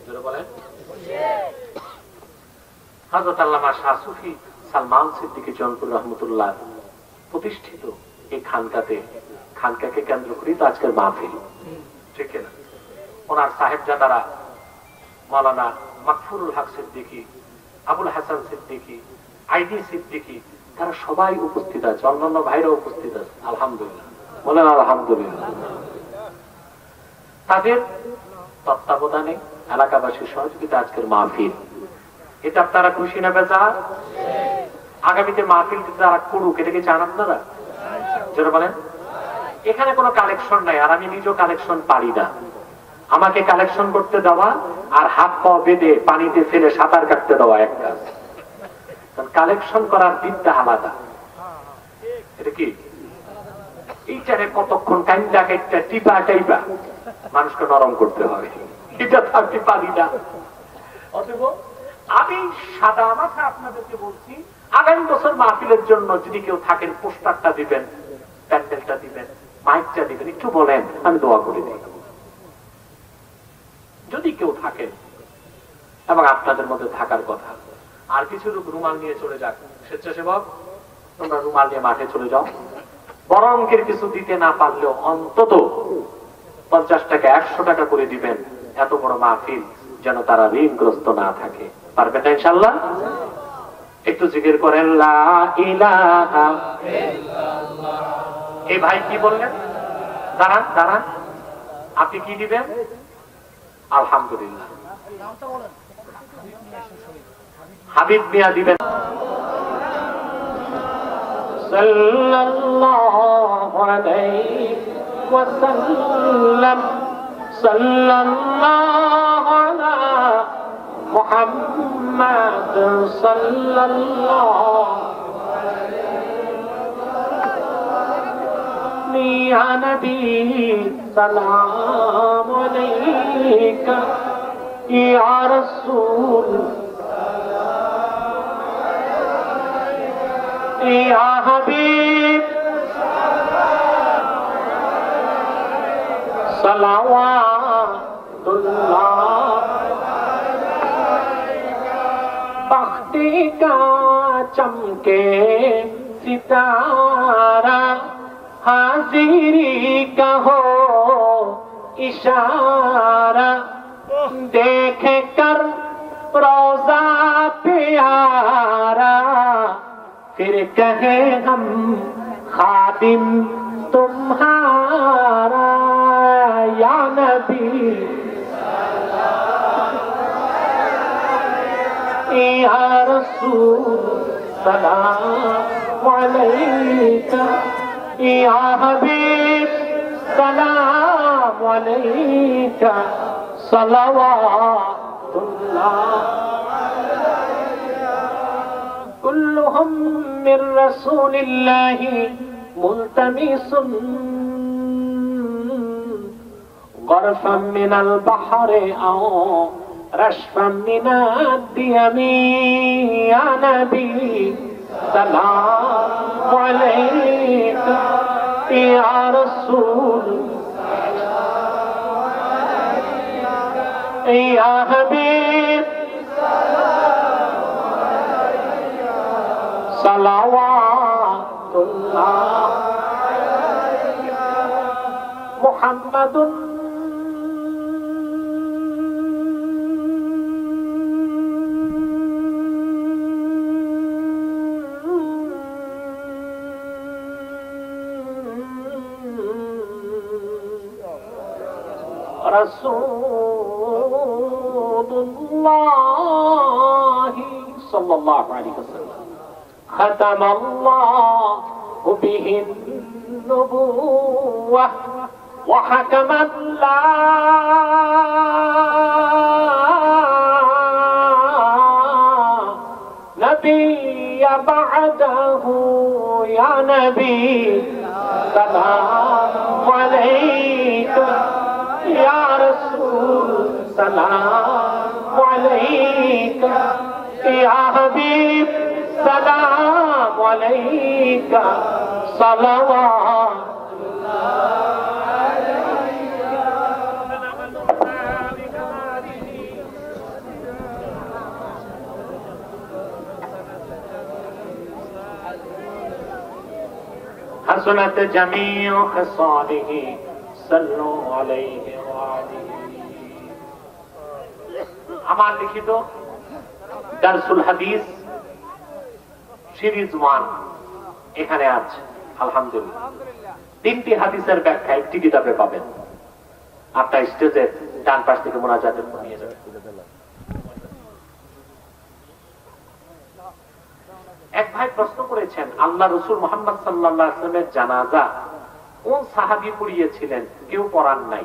জোরে বলেন। হযরত আল্লামা শাহ সুফি সালমান সিদ্দিকী জৌনপুর রহমাতুল্লাহ প্রতিষ্ঠিত এই খানকাকে কেন্দ্র করি তো আজকের মাহফিল, ঠিক না? ওনার সাহেবজাদারা মাওলানা মাকফুরুল হক সিদ্দিকী, আবুল হাসান সিদ্দিকী, আইডি সিদ্দিকী, তারা সবাই উপস্থিত আছে। অন্যান্য ভাইরা উপস্থিত আছে, আলহামদুলিল্লাহ। বলেন আলহামদুলিল্লাহ। তাদের তত্ত্বাবধানে এলাকাবাসীর সহযোগিতা আজকের মাহফিল। এটা আপনারা খুশি না বেজার? আগামীতে মাহফিল যারা করুক, এটা কি চান আপনারা? যেটা বলেন, এখানে কোনো কালেকশন নাই, আর আমি নিজেও কালেকশন পারি না। আমাকে কালেকশন করতে দেওয়া আর হাত পা বেঁধে পানিতে ফেলে সাঁতার কাটতে দেওয়া এক কাজ। কালেকশন করার বিদ্যা আলাদা। এটা কি এইটারে কতক্ষণ কাইন্দা কাইটা টিপা টাইপা মানুষকে নরম করতে হয়, এটা থাকতে পারি না। অতএব আমি সাদা মাথা আপনাদেরকে বলছি, আগামী বছর মাহফিলের জন্য যদি কেউ থাকেন, পোস্টারটা দিবেন, প্যান্ডেলটা দিবেন, মাইকটা দিবেন, একটু বলেন, আমি দোয়া করে দিই। যদি কেউ থাকেন, এবং আপনাদের মধ্যে থাকার কথা। আর কিছু লোক রুমাল নিয়ে চলে যাক। স্বেচ্ছাসেবক, তোমরা রুমাল নিয়ে মাঠে চলে যাও। বড় অঙ্কের কিছু দিতে না পারলেও অন্তত 50 টাকা 100 টাকা করে দিবেন। এত বড় মাহফিল যেন তারা ঋণগ্রস্ত না থাকে। পারবেন না ইনশাআল্লাহ? একটু জিকির করেন, লা ইলাহা ইল্লাল্লাহ। এই ভাই কি বললেন? দাঁড়ান দাঁড়ান, আপনি কি দিবেন? আলহামদুলিল্লাহ, হাবিব মিয়া দিবেন। সাল্লাল্লাহু আলাইহি ওয়াসাল্লাম, সাল্লাল্লাহু আলা মুহাম্মাদ, সাল্লাল্লাহু ইয়া নবী, সালাম আলাইকা ইয়া রাসূল, ইয়া হাবিব, সালাওয়াতুল্লাহ। বাখতি কা चमके सितारा, हाजिरी का हो इशारा, देख कर रोजा प्यारा, फिर कहे हम खादिम तुम्हारा। या नबी या रसूल सलाम अलैका, या हबीब सलाम अलैका, सलवातुल्लाह। कुल्लुहुम मिन रसूलिल्लाहि मुल्तमिसुन गरफन मिनल बहरि औ रशफन मिनद्दियमी। या नबी सलाम अलैका, या रसूल या हबीब सलावातुल्लाह। मुहम्मदुन रसूलुल्लाह सल्लल्लाहु अलैहि वसल्लम, खतमल्लाहु बिहि नबुव्वह व हकमा ला नबिय्य बअदहु। या नबी सलाम अलैका, या रसूल सलाम अलैका, या हबीब सलाम अलैका, हसनत जमीउ खसालिही सल्लु अलैहि व आलिहि। আমার লিখিত দারসুল হাদিস সিরিজ 1 এখানে আছে আলহামদুলিল্লাহ। 3টি হাদিসের ব্যাখ্যা একটি কিতাবে পাবেন। আপনার স্টেজের ডান পাশ থেকে মোনাজাতের পর নিয়ে যাবেন। এক ভাই প্রশ্ন করেছেন, আল্লাহ রাসূল মুহাম্মদ সাল্লাল্লাহু আলাইহি ওয়াসাল্লামের জানাজা কোন সাহাবী পড়িয়েছিলেন? কেউ পড়ান নাই,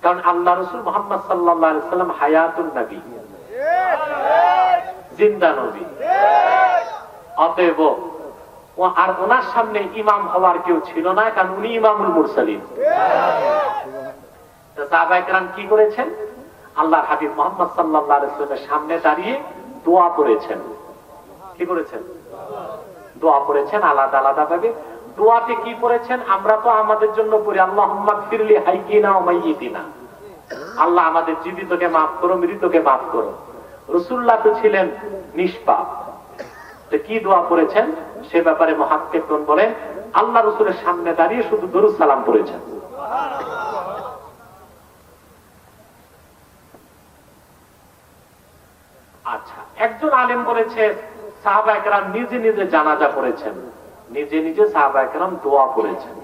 কারণ আল্লাহ রাসূল মুহাম্মদ সাল্লাল্লাহু আলাইহি ওয়াসাল্লাম হায়াতুন নবী, জিন্দা নবী। অতএব ও আর ওনার সামনে ইমাম হওয়ার কেউ ছিল না, কারণ উনি ইমামুল মুরসালিন। তো সাহাবায়ে কেরাম কি করেছেন? আল্লাহর হাবিব মুহাম্মদ সাল্লাল্লাহু আলাইহি ওয়াসাল্লামের সামনে দাঁড়িয়ে দোয়া করেছেন। কি করেছেন? দোয়া করেছেন আলাদা আলাদা ভাবে। দোয়াতে কি করেছেন? আমরা তো আমাদের জন্য পড়ি আল্লাহুম্মা গফিরলি হাইয়িনা ওয়া মাইয়িতিনা, আল্লাহ আমাদের জীবিতকে মাফ করো, মৃতকে মাফ করো। রাসূলুল্লাহ তো ছিলেন নিষ্পাপ, তো কি দোয়া করেছেন সে ব্যাপারে মুহাক্কিকুন বলেন আল্লাহ রাসূলের সামনে দাঁড়িয়ে শুধু দরুদ সালাম পড়েছেন। আচ্ছা, একজন আলেম বলেছে সাহাবায়ে কেরাম নিজে নিজে জানাজা পড়েছেন, নিজে নিজে সাহাবায়ে কেরাম দোয়া করেছেন।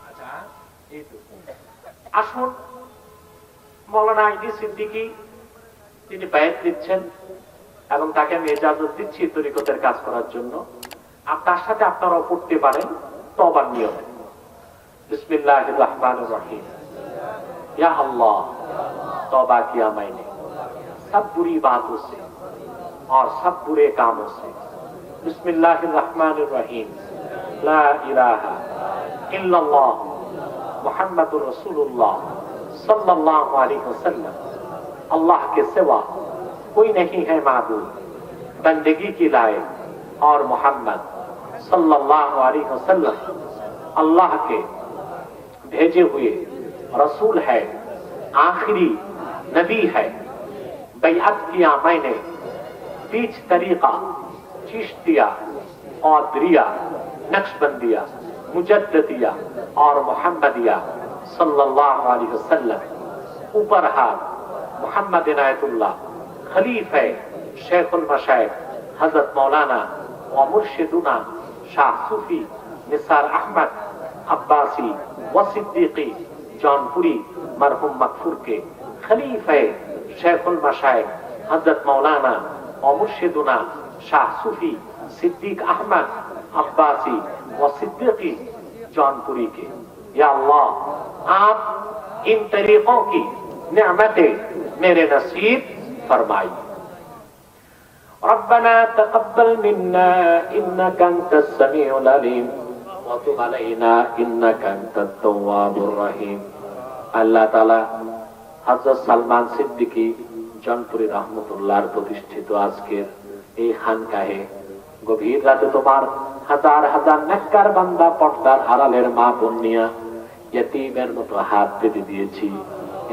আচ্ছা, আসুন মাওলানা আইডি সিদ্দিকী তিনি বায়াত দিচ্ছেন এবং তাকে আমি ইজাজত দিচ্ছি তরিকতের কাজ করার জন্য। আপনার সাথে আপনারাও পড়তে পারেন তওবার নিয়মে। বিসমিল্লাহির রহমানির রহিম। या अल्लाह तौबा किया मैंने सब बुरी बातों से और सब बुरे कामों से। बिस्मिल्लाहिर्रहमानिर्रहीम। ला इलाहा इल्लल्लाह मुहम्मदुर रसूलुल्लाह सल्लल्लाहु अलैहि वसल्लम। अल्लाह के सिवा कोई नहीं है माबूद बंदगी की लायक, और मोहम्मद सल्लल्लाहु अलैहि वसल्लम अल्लाह के भेजे हुए रसूल है, आखिरी नबी है। बैअत किया मैंने बीच तरीका, चिश्तिया, क़ादरिया, नक्शबंदिया, मुजद्ददिया और मोहम्मदिया सल्लल्लाहु अलैहि वसल्लम। ऊपर हाथ मोहम्मद इनायतुल्लाह खलीफे शेखुल मशाइख हजरत मौलाना व मुर्शिदुना शाह सूफी निसार अहमद अब्बासी व सिद्दीकी जौनपुरी मरहुम मकफूर के खलीफे शेखुल मशाइख हजरत मौलाना व मुर्शिदुना शाह सूफी सिद्दीक अहमद अब्बासी व सिद्दीकी जौनपुरी के। या अल्लाह, आप इन तरीकों की नेमतें मेरे नसीब फरमाइए। रब्बना तक़ब्बल मिन्ना इन्नका अंतस समीउल अलीम व तुब अलैना इन्नका अंतत तव्वाबुर रहीम। আল্লাহ তাআলা হযরত সালমান সিদ্দিকী জনপুরি রহমতুল্লাহর প্রতিষ্ঠিত আজকের এই খানকাহে গভীর রাতে তোমার হাজার হাজার নেককার বান্দা পর্দার আড়ালের মা বোন নিয়া ইয়তীমের মতো হাত পেতে দিয়েছি।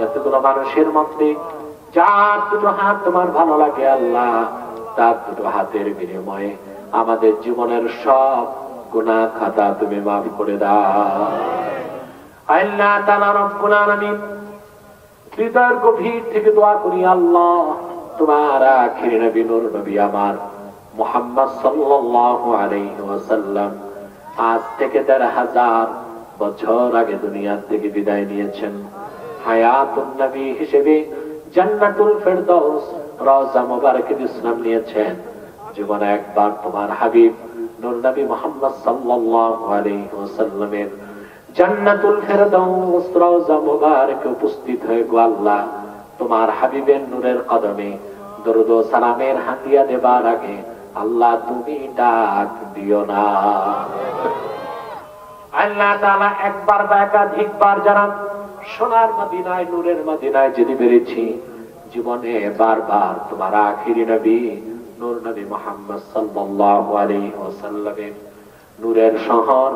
এতগুলো মানুষের মধ্যে যার দুটো হাত তোমার ভালো লাগে আল্লাহ, তার দুটো হাতের বিনিময়ে আমাদের জীবনের সব গুনাহ খাতা তুমি মাফ করে দাও। আল্লাহ তাআলা রব্বুল আলামিন, হৃদয়ের গভীর থেকে দোয়া করি আল্লাহ, তোমার আখিরি নবী নূর নবী আমার মুহাম্মদ সাল্লাল্লাহু আলাইহি ওয়াসাল্লাম আজ থেকে ১৫০০০ বছর আগে দুনিয়া থেকে বিদায় নিয়েছেন। হায়াতুন নবী হিসেবে জান্নাতুল ফেরদাউস রওজা মুবারকে বিশ্রাম নিয়েছেন। জীবনে একবার তোমার হাবিব নূর নবী মুহাম্মদ সাল্লাল্লাহু আলাইহি ওয়াসাল্লামের জান্নাতুল ফেরদাউস রওজা মুবারকে উপস্থিত হয়ে গো আল্লাহ, তোমার হাবিবের নূরের কদমে দরুদ ও সালামের হাতিয়া দেবার আগে আল্লাহ তুমি ডাক দিও না। আল্লাহ তাআলা একবার বা একাধিকবার যারা সোনার মদিনায় নূরের মদিনায় যেতে পেরেছি, জীবনে বারবার তোমার আখিরি নবী নূর নবী মুহাম্মদ সাল্লাল্লাহু আলাইহি ওয়াসাল্লামের নূরের শহর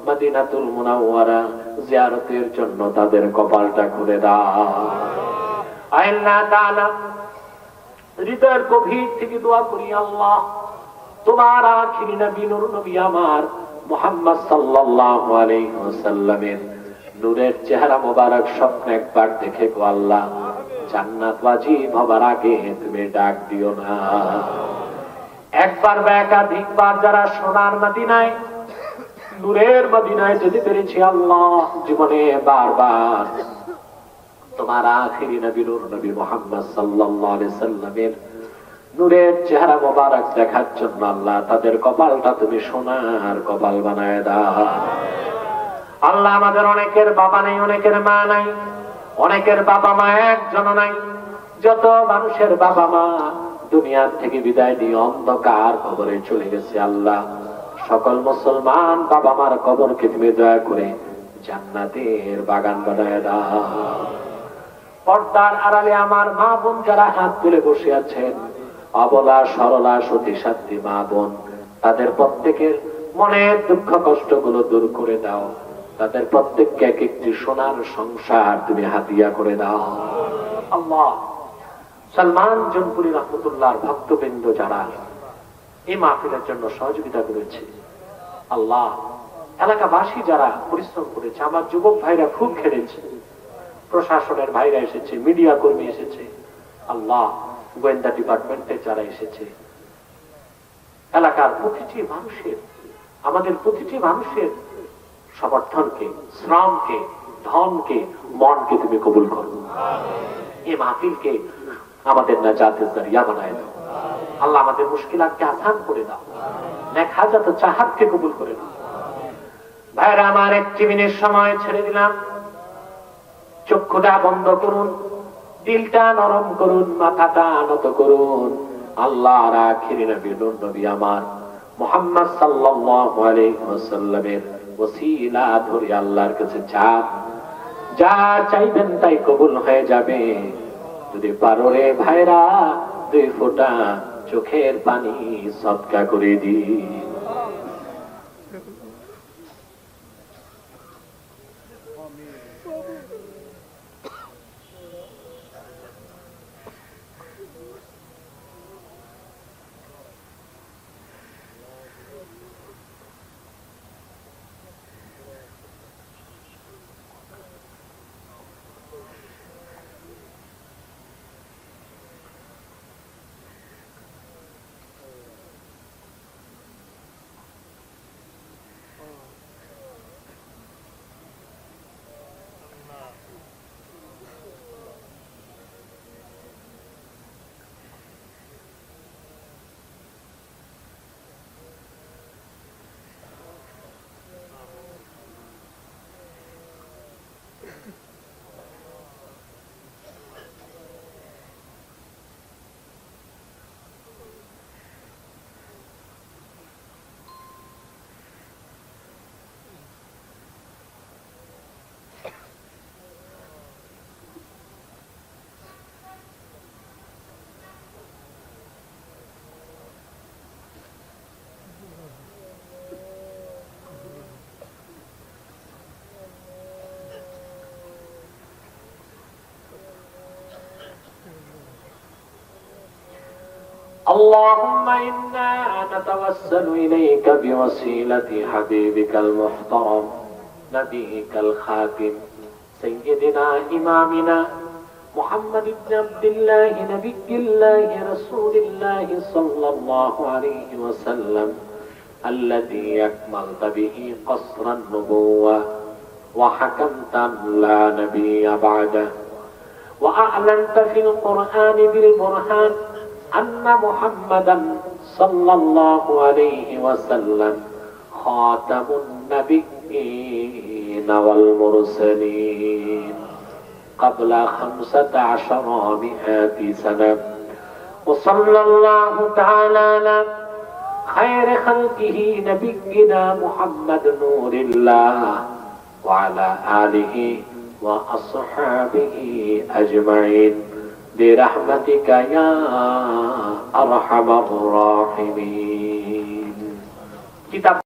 মদিনাতুল মুনাওয়ারা জিয়ারতের জন্য তাদের কপালটা খুলে দাও। আল্লাহ তাআলা হৃদয়ের গভীর থেকে দোয়া করি আল্লাহ, তোমার আখিরি নবী নূর নবী আমার মুহাম্মদ সাল্লাল্লাহু আলাইহি ওয়াসাল্লামের নূরের চেহারা মোবারক স্বপ্নে একবার দেখে গো আল্লাহ, জান্নাত ওয়াজিব হবার আগে তুমি ডাক দিও না। একবার বা একাধিকবার যারা সোনার মদিনায় নূরের মদিনায় যেতে পেরেছি আল্লাহ, জীবনে বারবার তোমার আখিরি নবী নূর নবী মুহাম্মদ সাল্লাল্লাহু আলাইহি সাল্লামের নূরের চেহারা মোবারক দেখার জন্য আল্লাহ তাদের কপালটা তুমি সোনার কপাল বানায় দাও। আল্লাহ, আমাদের অনেকের বাবা নাই, অনেকের মা নাই, অনেকের বাবা মা একজন নাই। যত মানুষের বাবা মা দুনিয়া থেকে বিদায় নিয়ে অন্ধকার কবরে চলে গেছে আল্লাহ, সকল মুসলমান বাবা মার কবরকে তুমি দয়া করে জান্নাতের বাগান বানায় দাও। পর্দার আড়ালে আমার মা বোন যারা হাত তুলে বসে আছেন, অবলা সরলা সতী সাধ্বী মা বোন, তাদের প্রত্যেকের মনের দুঃখ কষ্ট গুলো দূর করে দাও। তাদের প্রত্যেককে এক একটি সোনার সংসার তুমি হাতিয়া করে দাও আল্লাহ। সালমান জনপুরি রহমতুল্লাহর ভক্তবৃন্দ যারা এই মাহফিলের জন্য সহযোগিতা করেছে আল্লাহ, এলাকাবাসী যারা পরিশ্রম করেছে, আমার যুবক ভাইরা খুব খেলেছে, প্রশাসনের ভাইরা এসেছে, মিডিয়া কর্মী এসেছে আল্লাহ, গোয়েন্দা ডিপার্টমেন্টের যারা এসেছে, এলাকার প্রতিটি মানুষের, আমাদের প্রতিটি মানুষের সমর্থনকে, শ্রমকে, ধনকে, মনকে তুমি কবুল করো। এই মাহফিলকে আমাদের নাজাতের জরিয়া বানায় দাও আল্লাহ, আমাদের মুশকিলাতকে আসান করে দাও, নেক হাজাত ও চাহাতকে কবুল করে দাও। ভাইরা আমার, 1 মিনিট সময় ছেড়ে দিলাম, চক্ষুটা বন্ধ করুন, দিলটা নরম করুন, মাথাটা নত করুন। আল্লাহর আখিরি নবী নূর নবী আমার মুহাম্মদ সাল্লাল্লাহু আলাইহি ওয়াসাল্লামের ওসিলা ধরে আল্লাহর কাছে চান, যা চাইবেন তাই কবুল হয়ে যাবে। যদি পারো রে ভাইরা, 2 ফোঁটা চোখের পানি সদকা করে দি। اللهم إنا نتوسل إليك بوسيلة حبيبك المحترم نبيك الخاتم سيدنا إمامنا محمد بن عبد الله نبي الله رسول الله صلى الله عليه وسلم الذي أكملت به قصر النبوة وحكمت لا نبي بعده وأعلنت في القرآن بالبرهان أن محمدا صلى الله عليه وسلم خاتم النبيين والمرسلين قبل 1500 سنة وصلى الله تعالى على خير خلقه نبينا محمد نور الله وعلى آله وأصحابه أجمعين برحمتك يا أرحم الراحمين.